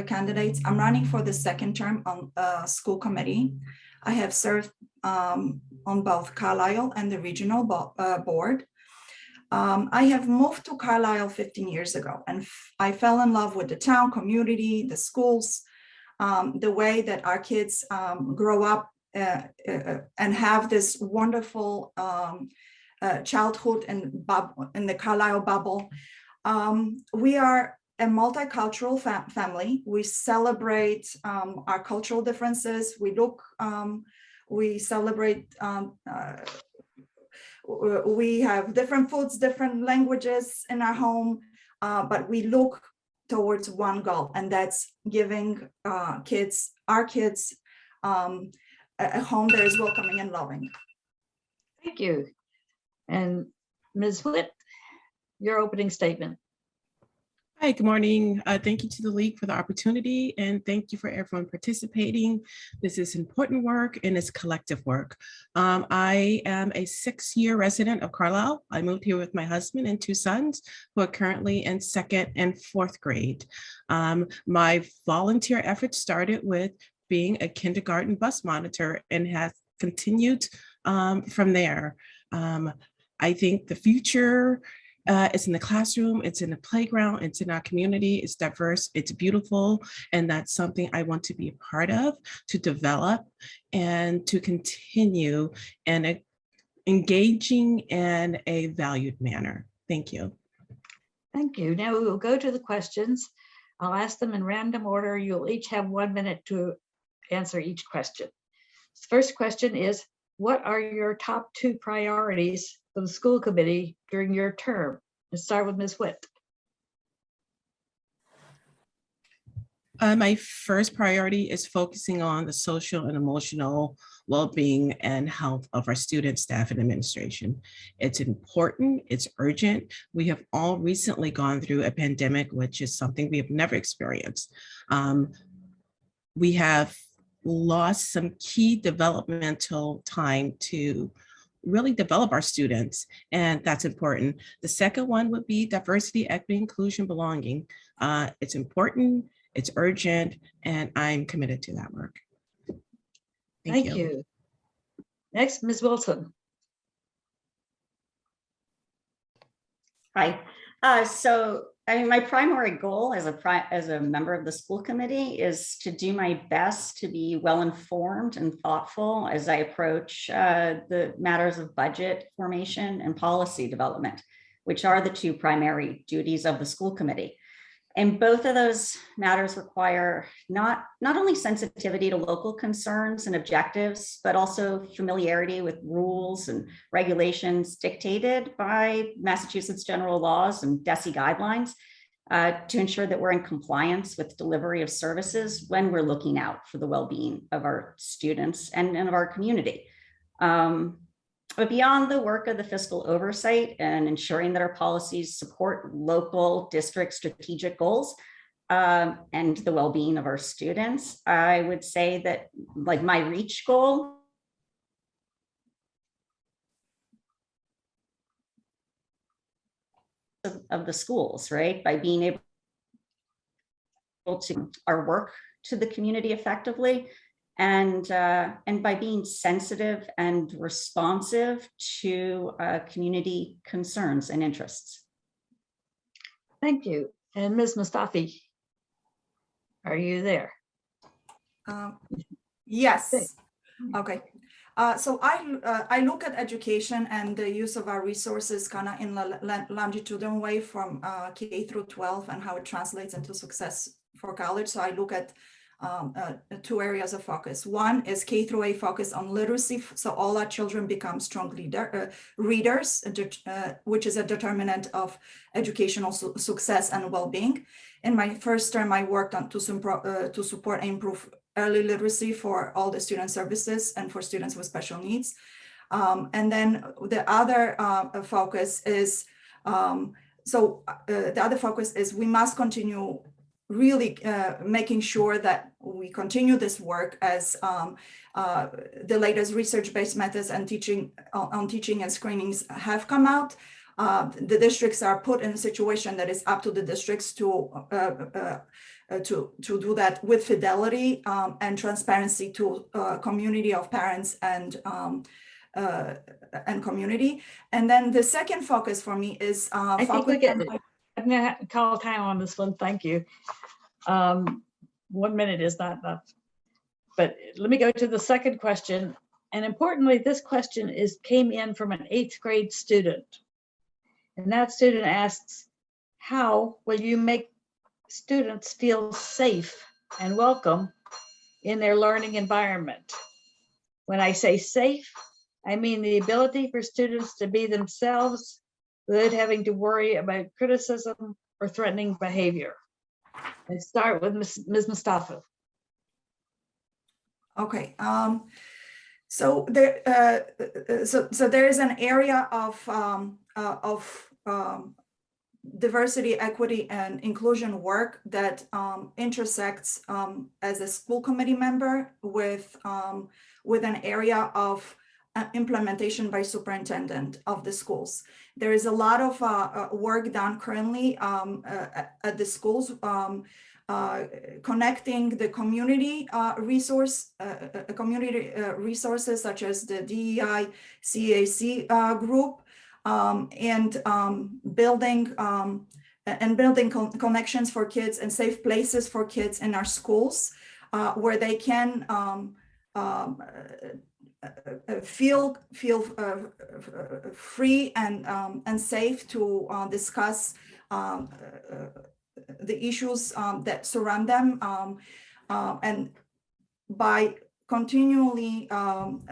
candidates. I'm running for the second term on school committee. I have served on both Carlisle and the regional board. I have moved to Carlisle 15 years ago, and I fell in love with the town, community, the schools, the way that our kids grow up and have this wonderful childhood in the Carlisle bubble. We are a multicultural family. We celebrate our cultural differences. We celebrate, we have different foods, different languages in our home, but we look towards one goal, and that's giving our kids a home that is welcoming and loving. Thank you. And Ms. Witt, your opening statement. Hi, good morning. Thank you to the League for the opportunity, and thank you for everyone participating. This is important work and it's collective work. I am a 6-year resident of Carlisle. I moved here with my husband and 2 sons who are currently in 2nd and 4th grade. My volunteer effort started with being a kindergarten bus monitor and has continued from there. I think the future it's in the classroom, it's in the playground, it's in our community, it's diverse, it's beautiful, and that's something I want to be a part of, to develop and to continue in a engaging and a valued manner. Thank you. Thank you. Now we will go to the questions. I'll ask them in random order. You'll each have 1 minute to answer each question. The first question is, what are your top 2 priorities for the school committee during your term? Let's start with Ms. Witt. My first priority is focusing on the social and emotional well-being and health of our students, staff, and administration. It's important, it's urgent. We have all recently gone through a pandemic, which is something we have never experienced. We have lost some key developmental time to really develop our students, and that's important. The second one would be diversity, equity, inclusion, belonging. It's important, it's urgent, and I'm committed to that work. Thank you. Next, Ms. Wilson. Hi. So my primary goal as a member of the school committee is to do my best to be well-informed and thoughtful as I approach the matters of budget formation and policy development, which are the 2 primary duties of the school committee. And both of those matters require not only sensitivity to local concerns and objectives, but also familiarity with rules and regulations dictated by Massachusetts general laws and DESE guidelines to ensure that we're in compliance with delivery of services when we're looking out for the well-being of our students and of our community. But beyond the work of the fiscal oversight and ensuring that our policies support local district strategic goals and the well-being of our students, I would say that like my reach goal of the schools, right? By being able to our work to the community effectively, and by being sensitive and responsive to community concerns and interests. Thank you. And Ms. Mustafi, are you there? Yes. Okay. So I look at education and the use of our resources kind of in a longitudinal way from K through 12 and how it translates into success for college. So I look at 2 areas of focus. One is K through 8 focus on literacy. So all our children become strong readers, which is a determinant of educational success and well-being. In my first term, I worked on to support and improve early literacy for all the student services and for students with special needs. And then the other focus is, we must continue really making sure that we continue this work as the latest research-based methods and teaching and screenings have come out. The districts are put in a situation that is up to the districts to do that with fidelity and transparency to community of parents and community. And then the second focus for me is I think we get it. I'm gonna call time on this one. Thank you. 1 minute is not enough. But let me go to the second question. And importantly, this question came in from an 8th grade student. And that student asks, how will you make students feel safe and welcome in their learning environment? When I say safe, I mean the ability for students to be themselves without having to worry about criticism or threatening behavior. Let's start with Ms. Mustafa. Okay. So there is an area of diversity, equity, and inclusion work that intersects as a school committee member with an area of implementation by superintendent of the schools. There is a lot of work done currently at the schools, connecting the community resources such as the DEI CAC group, and building connections for kids and safe places for kids in our schools where they can feel free and safe to discuss the issues that surround them, and by continually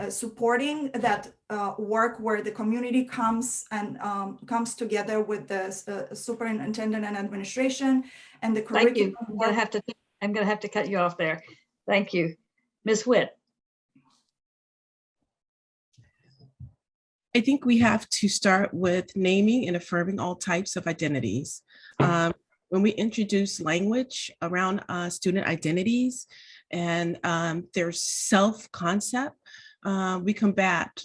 supporting that work where the community comes together with the superintendent and administration and the curriculum. Thank you. I'm gonna have to cut you off there. Thank you. Ms. Witt. I think we have to start with naming and affirming all types of identities. When we introduce language around student identities and their self-concept, we combat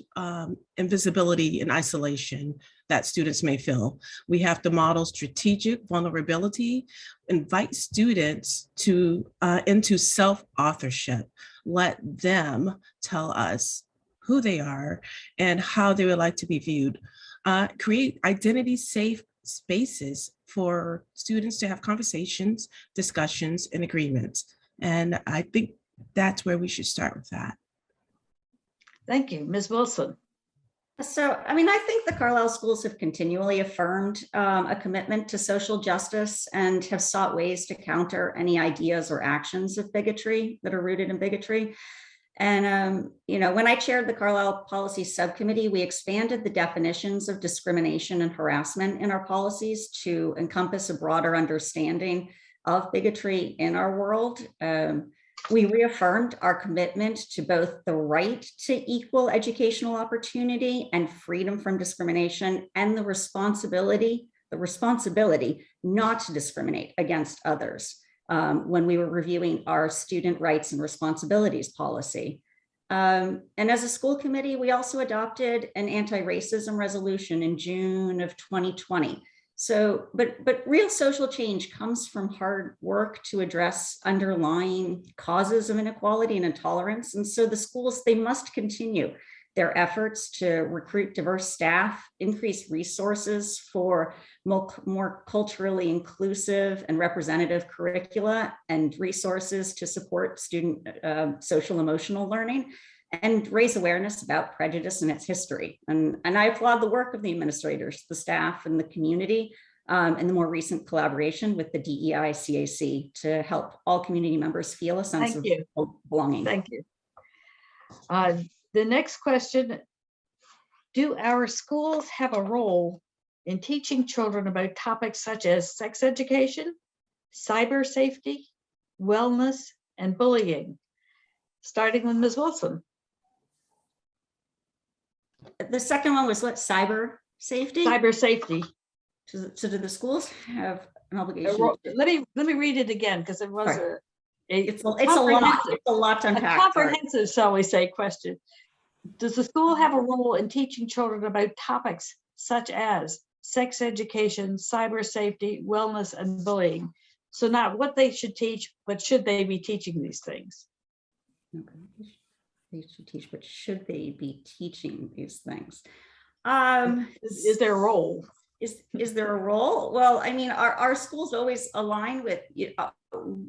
invisibility and isolation that students may feel. We have to model strategic vulnerability, invite students into self-authorship, let them tell us who they are and how they would like to be viewed. Create identity-safe spaces for students to have conversations, discussions, and agreements. And I think that's where we should start with that. Thank you. Ms. Wilson. So, I mean, I think the Carlisle schools have continually affirmed a commitment to social justice and have sought ways to counter any ideas or actions of bigotry that are rooted in bigotry. And, when I chaired the Carlisle Policy Subcommittee, we expanded the definitions of discrimination and harassment in our policies to encompass a broader understanding of bigotry in our world. We reaffirmed our commitment to both the right to equal educational opportunity and freedom from discrimination, and the responsibility not to discriminate against others. When we were reviewing our student rights and responsibilities policy. And as a school committee, we also adopted an anti-racism resolution in June of 2020. So, but real social change comes from hard work to address underlying causes of inequality and intolerance. And so the schools, they must continue their efforts to recruit diverse staff, increase resources for more culturally inclusive and representative curricula, and resources to support student social emotional learning, and raise awareness about prejudice and its history. And I applaud the work of the administrators, the staff, and the community, and the more recent collaboration with the DEI CAC to help all community members feel a sense of belonging. Thank you. The next question, do our schools have a role in teaching children about topics such as sex education, cyber safety, wellness, and bullying? Starting with Ms. Wilson. The second one was what, cyber safety? Cyber safety. So do the schools have an obligation. Let me read it again, because it was Sorry. it's a lot. It's a lot to unpack. A comprehensive, shall we say, question. Does the school have a role in teaching children about topics such as sex education, cyber safety, wellness, and bullying? So not what they should teach, but should they be teaching these things? Okay. They should teach, but should they be teaching these things? Is there a role? Is there a role? Well, I mean, our schools always align with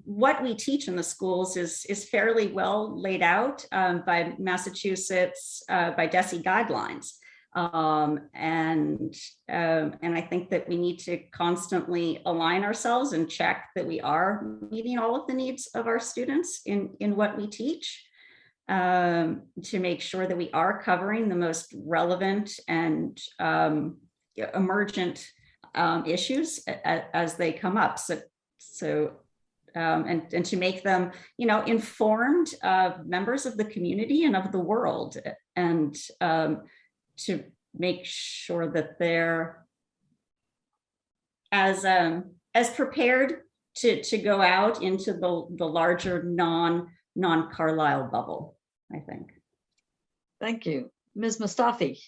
what we teach in the schools is fairly well laid out by Massachusetts, by DESE guidelines. And I think that we need to constantly align ourselves and check that we are meeting all of the needs of our students in what we teach, to make sure that we are covering the most relevant and emergent issues as they come up. And to make them, informed members of the community and of the world, and to make sure that they're as prepared to go out into the larger non-Carlisle bubble, I think. Thank you. Ms. Mustafi.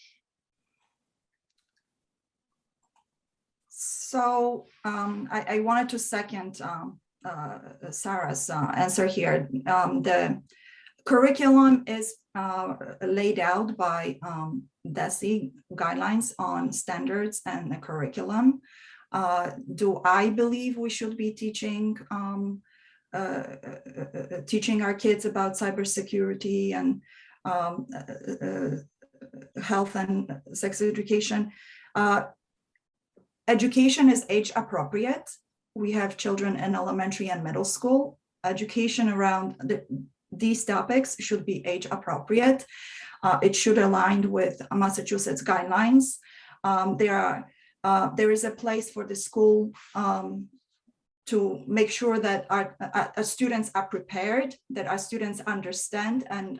So I wanted to second Sarah's answer here. The curriculum is laid out by DESE guidelines on standards and the curriculum. Do I believe we should be teaching our kids about cybersecurity and health and sex education? Education is age appropriate. We have children in elementary and middle school. Education around these topics should be age appropriate. It should align with Massachusetts guidelines. There is a place for the school to make sure that our students are prepared, that our students understand, and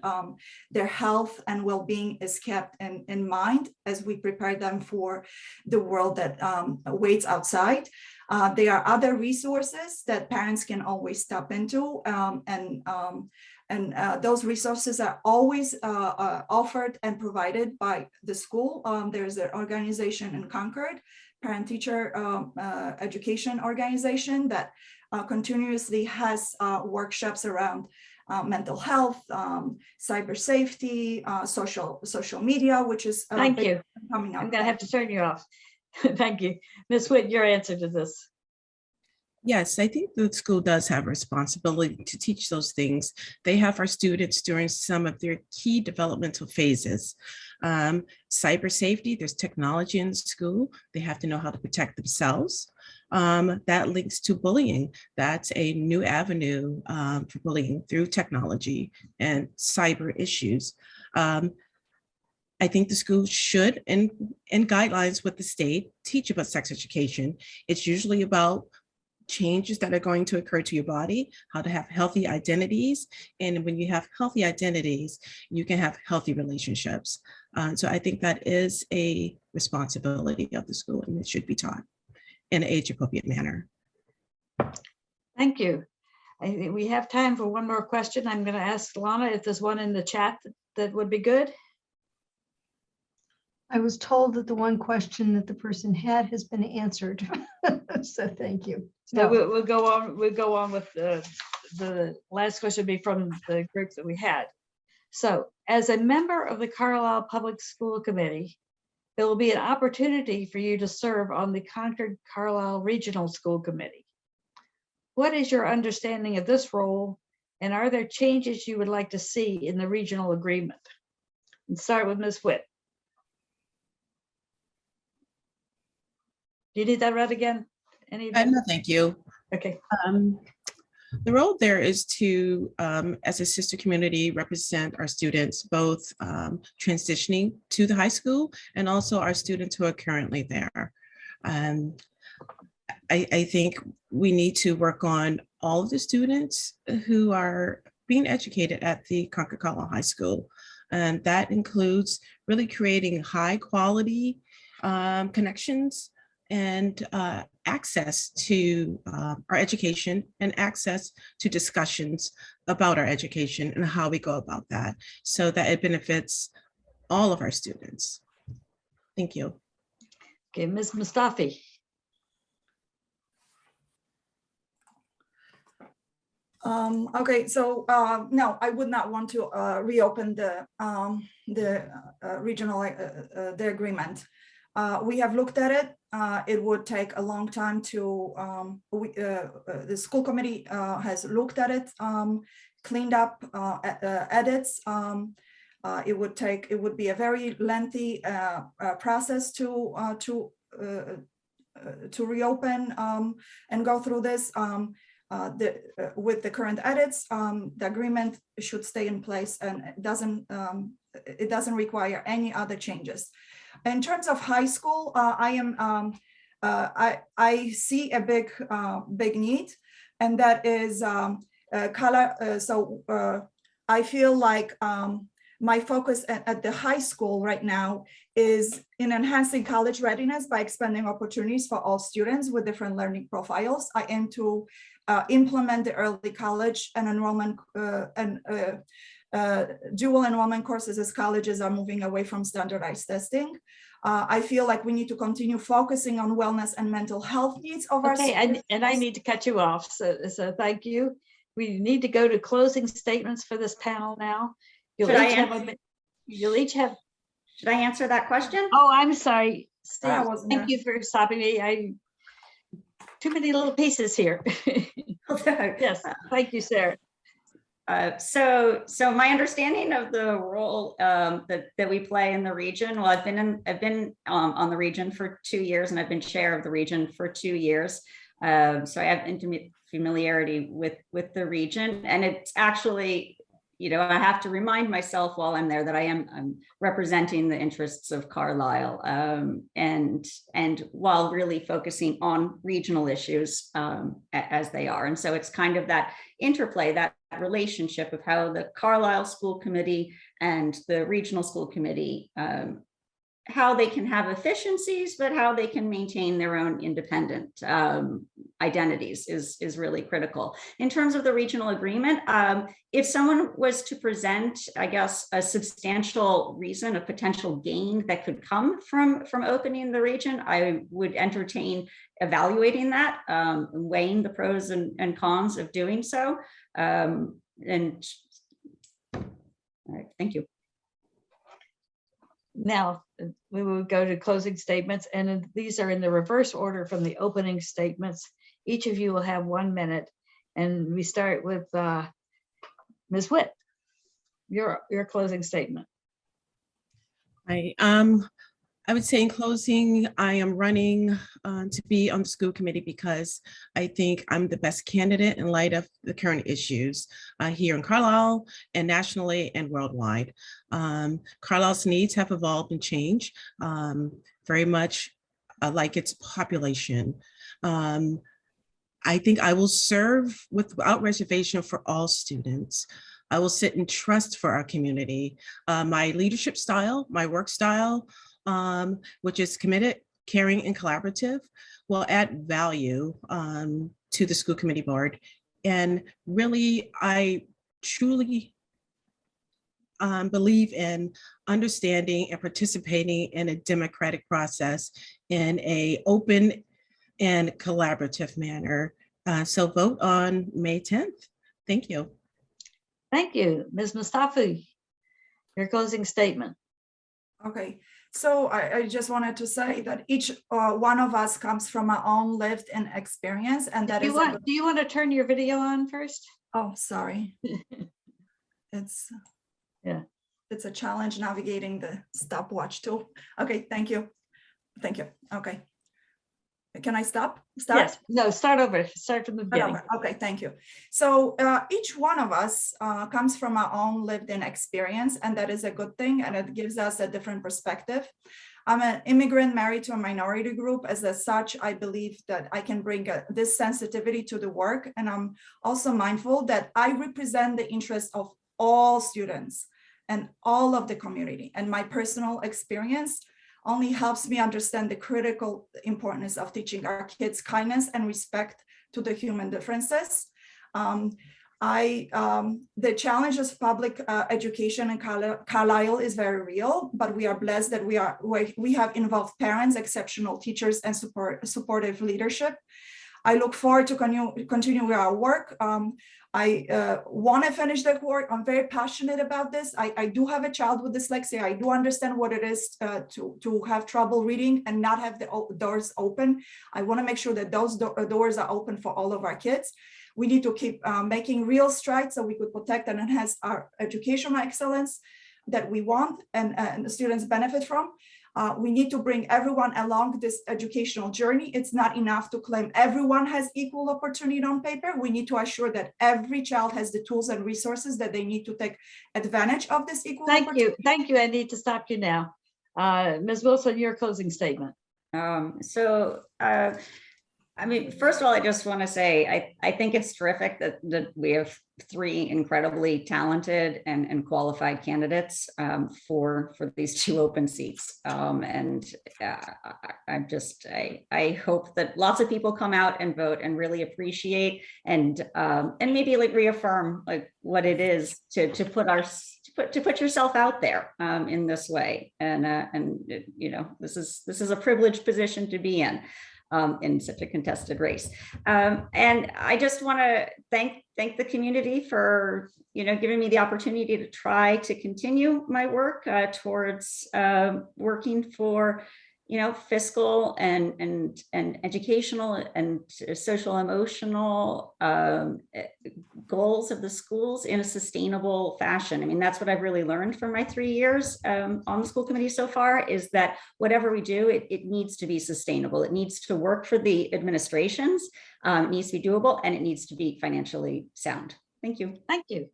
their health and well-being is kept in mind as we prepare them for the world that waits outside. There are other resources that parents can always tap into, and those resources are always offered and provided by the school. There's an organization in Concord, parent-teacher education organization, that continuously has workshops around mental health, cyber safety, social media, which is Thank you. Coming up. I'm going to have to turn you off. Thank you. Ms. Witt, your answer to this. Yes, I think the school does have a responsibility to teach those things. They have our students during some of their key developmental phases. Cyber safety, there's technology in school. They have to know how to protect themselves. That links to bullying. That's a new avenue for bullying through technology and cyber issues. I think the school should, in guidelines with the state, teach about sex education. It's usually about changes that are going to occur to your body, how to have healthy identities. And when you have healthy identities, you can have healthy relationships. So I think that is a responsibility of the school, and it should be taught in an age-appropriate manner. Thank you. I think we have time for one more question. I'm going to ask Lana if there's one in the chat that would be good. I was told that the one question that the person had has been answered. So thank you. So we'll go on. We'll go on with the last question be from the group that we had. So as a member of the Carlisle Public School Committee, there will be an opportunity for you to serve on the Concord Carlisle Regional School Committee. What is your understanding of this role, and are there changes you would like to see in the regional agreement? And start with Ms. Witt. Do you need that read again? No, thank you. Okay. The role there is to, as a sister community, represent our students, both transitioning to the high school and also our students who are currently there. I think we need to work on all of the students who are being educated at the Concord Carlisle High School. And that includes really creating high quality connections and access to our education and access to discussions about our education and how we go about that so that it benefits all of our students. Thank you. Okay, Ms. Mustafi. Okay, so no, I would not want to reopen the regional the agreement. We have looked at it. It would take a long time to. The school committee has looked at it, cleaned up edits. It would be a very lengthy process to reopen and go through this. With the current edits, the agreement should stay in place, and it doesn't require any other changes. In terms of high school, I see a big need, and that is color. So I feel like my focus at the high school right now is in enhancing college readiness by expanding opportunities for all students with different learning profiles. I aim to implement the early college and enrollment dual enrollment courses as colleges are moving away from standardized testing. I feel like we need to continue focusing on wellness and mental health needs of our students. And I need to cut you off, so thank you. We need to go to closing statements for this panel now. You'll each have. Should I answer that question? Oh, I'm sorry. Thank you for stopping me. Too many little pieces here. Yes, thank you, Sarah. So my understanding of the role that we play in the region. Well, I've been on the region for 2 years, and I've been chair of the region for 2 years. So I have intimate familiarity with the region, and it's actually, I have to remind myself while I'm there that I'm representing the interests of Carlisle, and while really focusing on regional issues as they are. And so it's kind of that interplay, that relationship of how the Carlisle School Committee and the Regional School Committee, how they can have efficiencies, but how they can maintain their own independent identities is really critical. In terms of the regional agreement, if someone was to present, I guess, a substantial reason, a potential gain that could come from opening the region, I would entertain evaluating that, weighing the pros and cons of doing so. All right, thank you. Now, we will go to closing statements, and these are in the reverse order from the opening statements. Each of you will have 1 minute, and we start with Ms. Witt, your closing statement. I would say in closing, I am running to be on the school committee because I think I'm the best candidate in light of the current issues here in Carlisle and nationally and worldwide. Carlisle's needs have evolved and changed very much like its population. I think I will serve without reservation for all students. I will sit in trust for our community. My leadership style, my work style, which is committed, caring, and collaborative, will add value to the school committee board. And really, I truly believe in understanding and participating in a democratic process in an open and collaborative manner. So vote on May 10th. Thank you. Thank you. Ms. Mustafi, your closing statement. Okay. So I just wanted to say that each one of us comes from our own lived-in experience, and that is. Do you want to turn your video on first? Oh, sorry. It's a challenge navigating the stopwatch tool. Okay, thank you. Okay. Can I stop? Yes. No, start over. Start from the beginning. Okay, thank you. So each one of us comes from our own lived-in experience, and that is a good thing, and it gives us a different perspective. I'm an immigrant married to a minority group. As such, I believe that I can bring this sensitivity to the work, and I'm also mindful that I represent the interests of all students and all of the community. And my personal experience only helps me understand the critical importance of teaching our kids kindness and respect to the human differences. The challenges of public education in Carlisle is very real, but we are blessed that we have involved parents, exceptional teachers, and supportive leadership. I look forward to continue with our work. I want to finish the work. I'm very passionate about this. I do have a child with dyslexia. I do understand what it is to have trouble reading and not have the doors open. I want to make sure that those doors are open for all of our kids. We need to keep making real strides so we could protect and enhance our educational excellence that we want and the students benefit from. We need to bring everyone along this educational journey. It's not enough to claim everyone has equal opportunity on paper. We need to assure that every child has the tools and resources that they need to take advantage of this equal opportunity. Thank you. I need to stop you now. Ms. Wilson, your closing statement. I mean, first of all, I just want to say, I think it's terrific that we have 3 incredibly talented and qualified candidates for these 2 open seats. I hope that lots of people come out and vote and really appreciate and maybe like reaffirm like what it is to put yourself out there in this way. And you know, this is a privileged position to be in such a contested race. And I just want to thank the community for, you know, giving me the opportunity to try to continue my work towards working for, you know, fiscal and educational and social emotional goals of the schools in a sustainable fashion. I mean, that's what I've really learned from my 3 years on the school committee so far, is that whatever we do, it needs to be sustainable. It needs to work for the administrations, it needs to be doable, and it needs to be financially sound. Thank you. Thank you.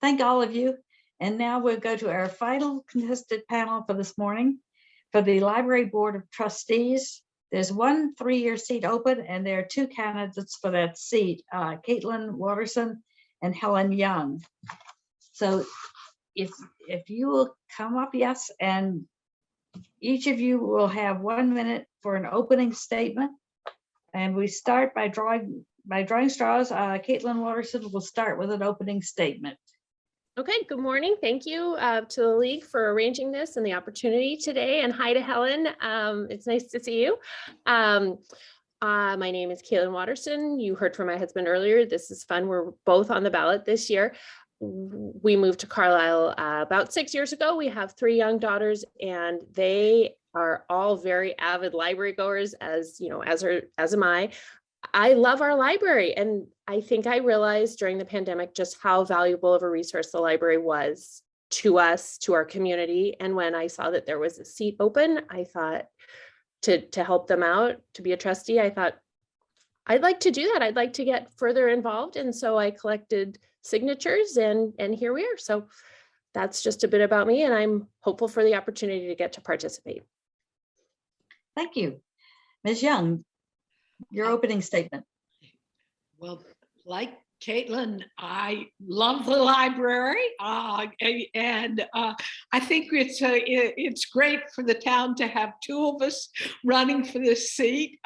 Thank all of you. And now we'll go to our final contested panel for this morning. For the Library Board of Trustees, there's 1 3-year seat open, and there are 2 candidates for that seat, Caitlin Watterson and Helen Young. So if you will come up, yes, and each of you will have 1 minute for an opening statement. And we start by drawing straws. Caitlin Watterson will start with an opening statement. Okay, good morning. Thank you to the League for arranging this and the opportunity today. And hi to Helen. It's nice to see you. My name is Caitlin Watterson. You heard from my husband earlier. This is fun. We're both on the ballot this year. We moved to Carlisle about 6 years ago. We have 3 young daughters, and they are all very avid library goers, as you know, as am I. I love our library, and I think I realized during the pandemic just how valuable of a resource the library was to us, to our community. And when I saw that there was a seat open, I thought to help them out, to be a trustee, I thought I'd like to do that. I'd like to get further involved. And so I collected signatures, and here we are. So that's just a bit about me, and I'm hopeful for the opportunity to get to participate. Thank you. Ms. Young, your opening statement. Well, like Caitlin, I love the library, and I think it's great for the town to have 2 of us running for this seat.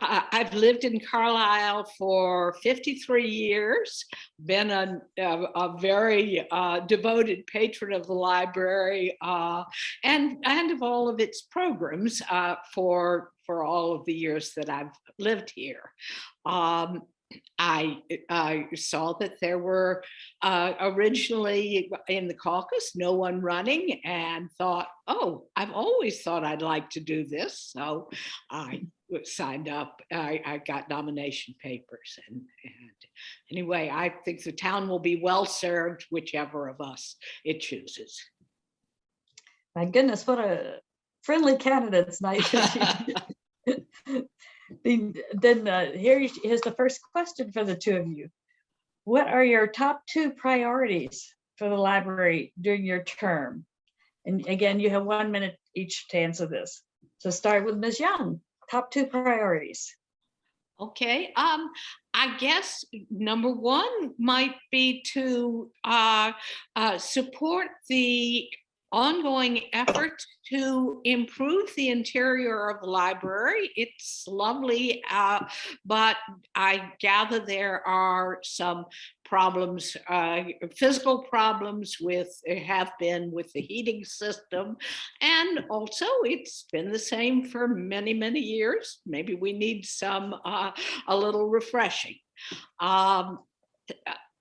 I've lived in Carlisle for 53 years, been a very devoted patron of the library and of all of its programs for all of the years that I've lived here. I saw that there were originally in the caucus no one running, and thought, oh, I've always thought I'd like to do this. So I signed up. I got nomination papers, and anyway, I think the town will be well served whichever of us it chooses. My goodness, what a friendly candidates night. Then here's the first question for the 2 of you. What are your top 2 priorities for the library during your term? And again, you have 1 minute each to answer this. So start with Ms. Young. Top 2 priorities. Okay, I guess number 1 might be to support the ongoing efforts to improve the interior of the library. It's lovely, but I gather there are some problems, physical problems have been with the heating system. And also it's been the same for many, many years. Maybe we need a little refreshing.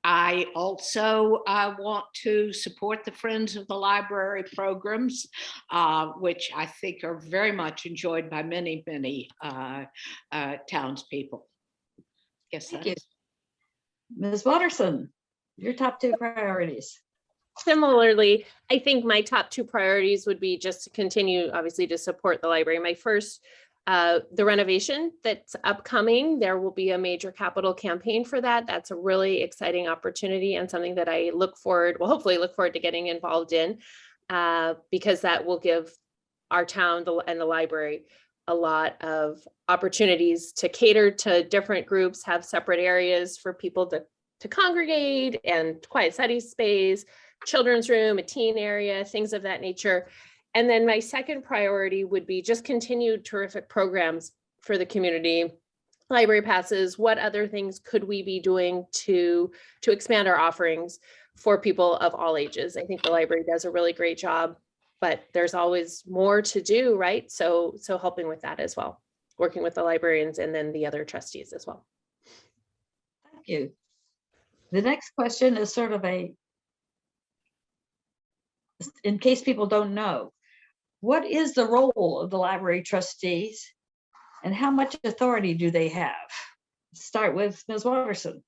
I also want to support the Friends of the Library programs, which I think are very much enjoyed by many, many townspeople. Yes, Thank you. Ms. Watterson, your top 2 priorities. Similarly, I think my top 2 priorities would be just to continue, obviously, to support the library. My first, the renovation that's upcoming. There will be a major capital campaign for that. That's a really exciting opportunity and something that I hopefully look forward to getting involved in, because that will give our town and the library a lot of opportunities to cater to different groups, have separate areas for people to congregate, and quiet study space, children's room, a teen area, things of that nature. And then my second priority would be just continued terrific programs for the community. Library passes, what other things could we be doing to expand our offerings for people of all ages? I think the library does a really great job, but there's always more to do, right? So helping with that as well, working with the librarians and then the other trustees as well. Thank you. The next question is sort of in case people don't know, what is the role of the library trustees and how much authority do they have? Start with Ms. Watterson.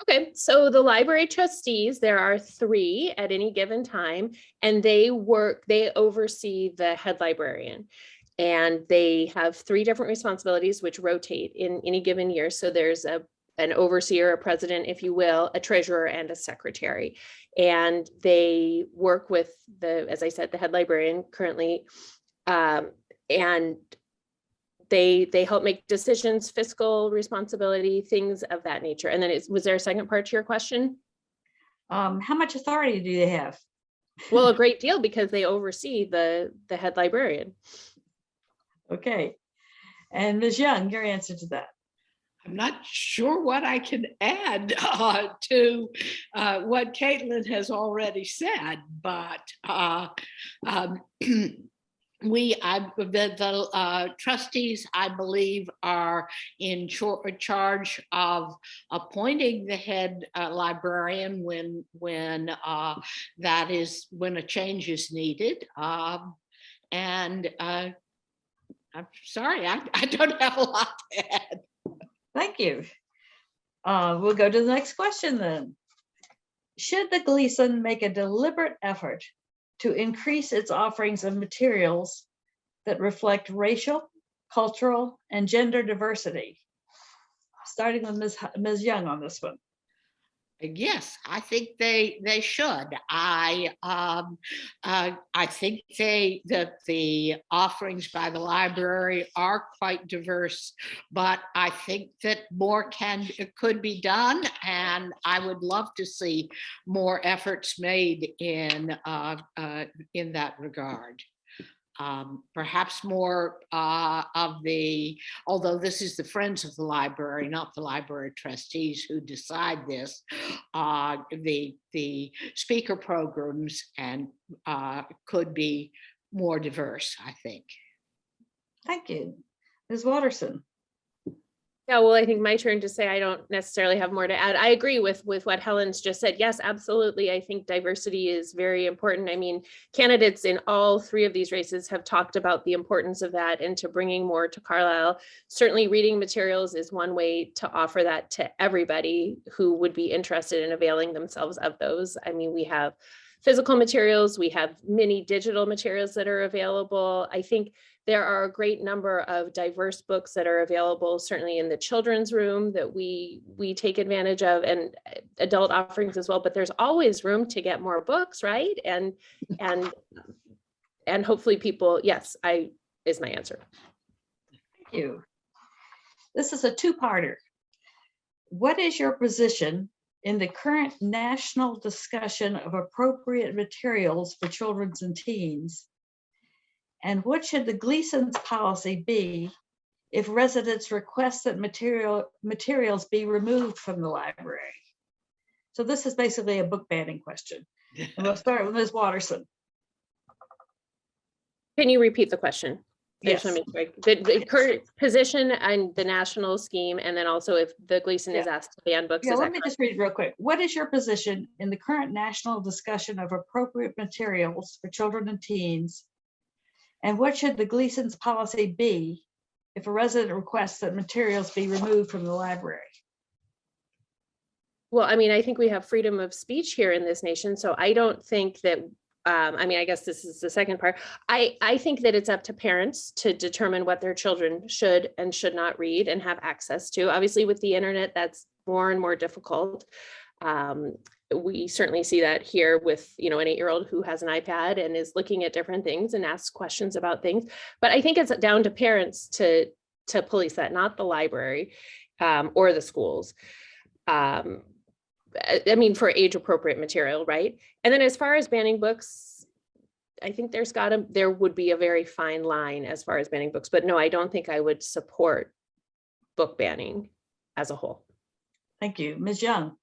Okay, so the library trustees, there are 3 at any given time, and they oversee the head librarian. And they have 3 different responsibilities which rotate in any given year. So there's an overseer, a president, if you will, a treasurer, and a secretary. And they work with as I said, the head librarian currently, and they help make decisions, fiscal responsibility, things of that nature. And then was there a second part to your question? How much authority do they have? Well, a great deal, because they oversee the head librarian. Okay. And Ms. Young, your answer to that. I'm not sure what I can add to what Caitlin has already said, but the trustees, I believe, are in charge of appointing the head librarian when a change is needed. And I'm sorry, I don't have a lot to add. Thank you. We'll go to the next question then. Should the Gleason make a deliberate effort to increase its offerings of materials that reflect racial, cultural, and gender diversity? Starting with Ms. Young on this one. Yes, I think they should. I think that the offerings by the library are quite diverse, but I think that more could be done, and I would love to see more efforts made in that regard. Perhaps more although this is the Friends of the Library, not the library trustees who decide this, the speaker programs could be more diverse, I think. Thank you. Ms. Watterson. Yeah, well, I think my turn to say I don't necessarily have more to add. I agree with what Helen's just said. Yes, absolutely. I think diversity is very important. I mean, candidates in all 3 of these races have talked about the importance of that and to bringing more to Carlisle. Certainly reading materials is one way to offer that to everybody who would be interested in availing themselves of those. I mean, we have physical materials, we have many digital materials that are available. I think there are a great number of diverse books that are available, certainly in the children's room that we take advantage of, and adult offerings as well. But there's always room to get more books, right? And hopefully people, yes, is my answer. Thank you. This is a 2-parter. What is your position in the current national discussion of appropriate materials for children and teens? And what should the Gleason's policy be if residents request that materials be removed from the library? So this is basically a book banning question. And we'll start with Ms. Watterson. Can you repeat the question? I just Yes. want to make sure. The current position and the national scheme, and then also if the Gleason is asked to ban books. Yeah, is let that me correct? just read it real quick. What is your position in the current national discussion of appropriate materials for children and teens? And what should the Gleason's policy be if a resident requests that materials be removed from the library? Well, I mean, I think we have freedom of speech here in this nation, so I don't think that, I mean, I guess this is the second part. I think that it's up to parents to determine what their children should and should not read and have access to. Obviously, with the internet, that's more and more difficult. We certainly see that here with, you know, an 8-year-old who has an iPad and is looking at different things and asks questions about things. But I think it's down to parents to police that, not the library or the schools. I mean, for age appropriate material, right? And then as far as banning books, I think there would be a very fine line as far as banning books, but no, I don't think I would support book banning as a whole. Thank you. Ms. Young.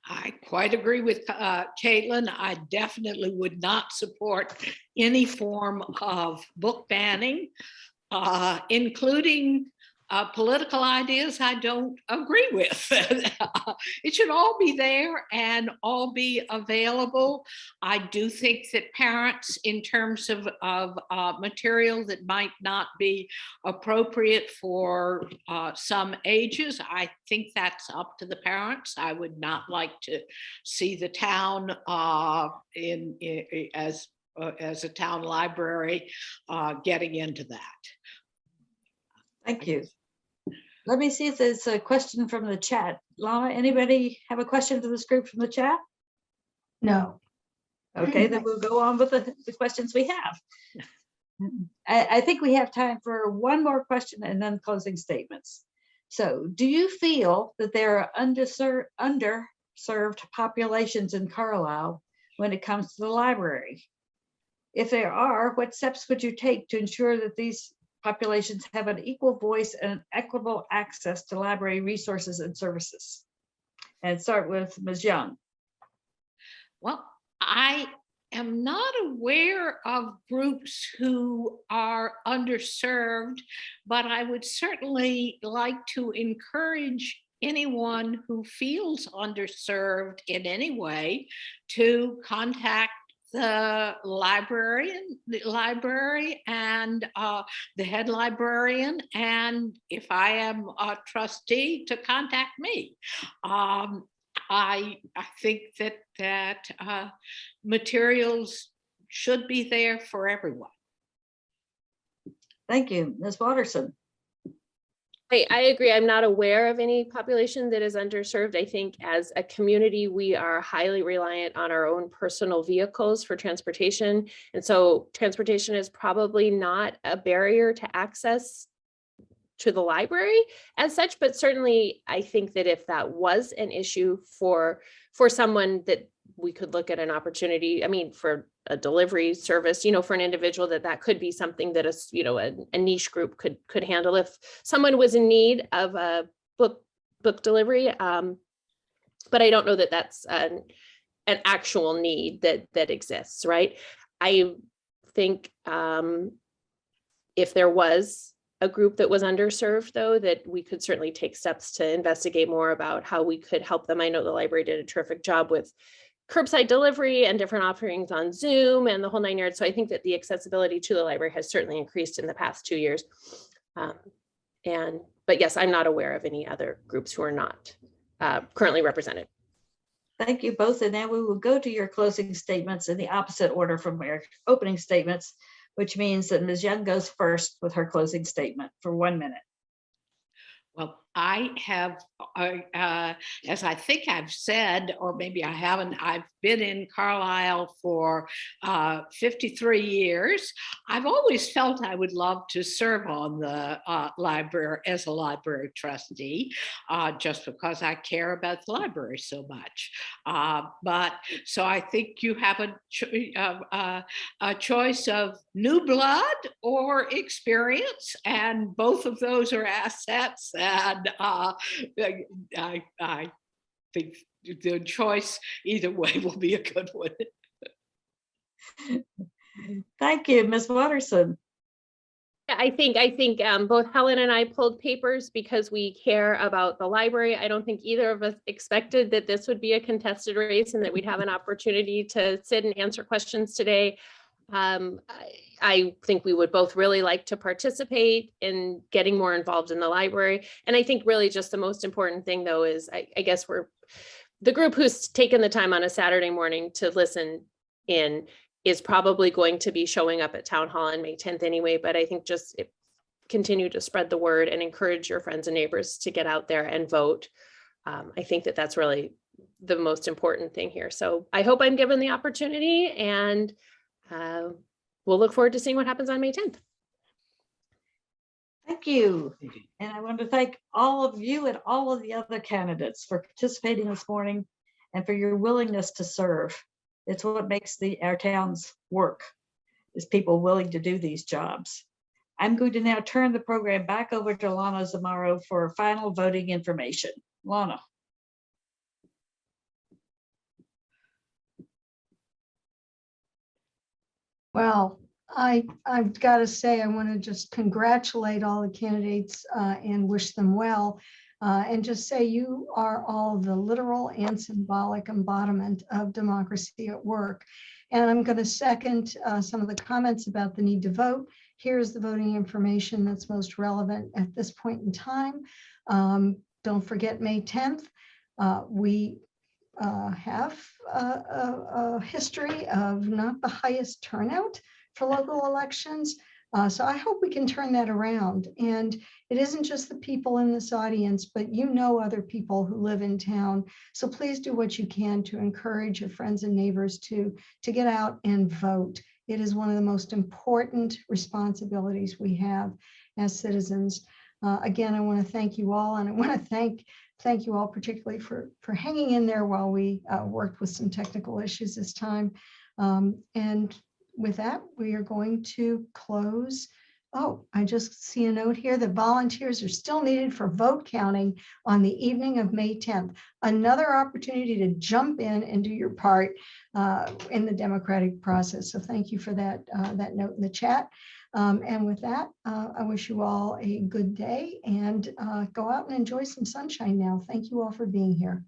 I quite agree with Caitlin. I definitely would not support any form of book banning, including political ideas I don't agree with. It should all be there and all be available. I do think that parents, in terms of material that might not be appropriate for some ages, I think that's up to the parents. I would not like to see the town as a town library getting into that. Thank you. Let me see if there's a question from the chat. Lana, anybody have a question to this group from the chat? No. Okay, then we'll go on with the questions we have. I think we have time for one more question and then closing statements. So do you feel that there are underserved populations in Carlisle when it comes to the library? If there are, what steps would you take to ensure that these populations have an equal voice and equitable access to library resources and services? And start with Ms. Young. Well, I am not aware of groups who are underserved, but I would certainly like to encourage anyone who feels underserved in any way to contact the library and the head librarian, and if I am a trustee, to contact me. I think that materials should be there for everyone. Thank you. Ms. Watterson. I agree. I'm not aware of any population that is underserved. I think as a community, we are highly reliant on our own personal vehicles for transportation. And so transportation is probably not a barrier to access to the library as such, but certainly I think that if that was an issue for someone, that we could look at an opportunity, I mean, for a delivery service, you know, for an individual, that could be something that a niche group could handle if someone was in need of a book delivery. But I don't know that that's an actual need that exists, right? I think if there was a group that was underserved, though, that we could certainly take steps to investigate more about how we could help them. I know the library did a terrific job with curbside delivery and different offerings on Zoom and the whole 9 yards. So I think that the accessibility to the library has certainly increased in the past 2 years. But yes, I'm not aware of any other groups who are not currently represented. Thank you both. And now we will go to your closing statements in the opposite order from our opening statements, which means that Ms. Young goes first with her closing statement for 1 minute. Well, I have, as I think I've said, or maybe I haven't, I've been in Carlisle for 53 years. I've always felt I would love to serve on the library as a library trustee, just because I care about the library so much. But so I think you have a choice of new blood or experience, and both of those are assets. And I think the choice either way will be a good one. Thank you, Ms. Watterson. I think both Helen and I pulled papers because we care about the library. I don't think either of us expected that this would be a contested race and that we'd have an opportunity to sit and answer questions today. I think we would both really like to participate in getting more involved in the library. And I think really just the most important thing though is I guess we're the group who's taken the time on a Saturday morning to listen in is probably going to be showing up at Town Hall on May 10th anyway, but I think just continue to spread the word and encourage your friends and neighbors to get out there and vote. I think that that's really the most important thing here. So I hope I'm given the opportunity, and we'll look forward to seeing what happens on May 10th. Thank you. And I want to thank all of you and all of the other candidates for participating this morning and for your willingness to serve. It's what makes our towns work, is people willing to do these jobs. I'm going to now turn the program back over to Lana Zamaro for final voting information. Lana. Well, I've got to say, I want to just congratulate all the candidates and wish them well. And just say you are all the literal and symbolic embodiment of democracy at work. And I'm going to second some of the comments about the need to vote. Here's the voting information that's most relevant at this point in time. Don't forget May 10th. We have a history of not the highest turnout for local elections. So I hope we can turn that around. And it isn't just the people in this audience, but you know other people who live in town. So please do what you can to encourage your friends and neighbors to get out and vote. It is one of the most important responsibilities we have as citizens. Again, I want to thank you all, and I want to thank you all particularly for hanging in there while we worked with some technical issues this time. And with that, we are going to close. Oh, I just see a note here that volunteers are still needed for vote counting on the evening of May 10th. Another opportunity to jump in and do your part in the democratic process. So thank you for that, that note in the chat. And with that, I wish you all a good day and go out and enjoy some sunshine now. Thank you all for being here.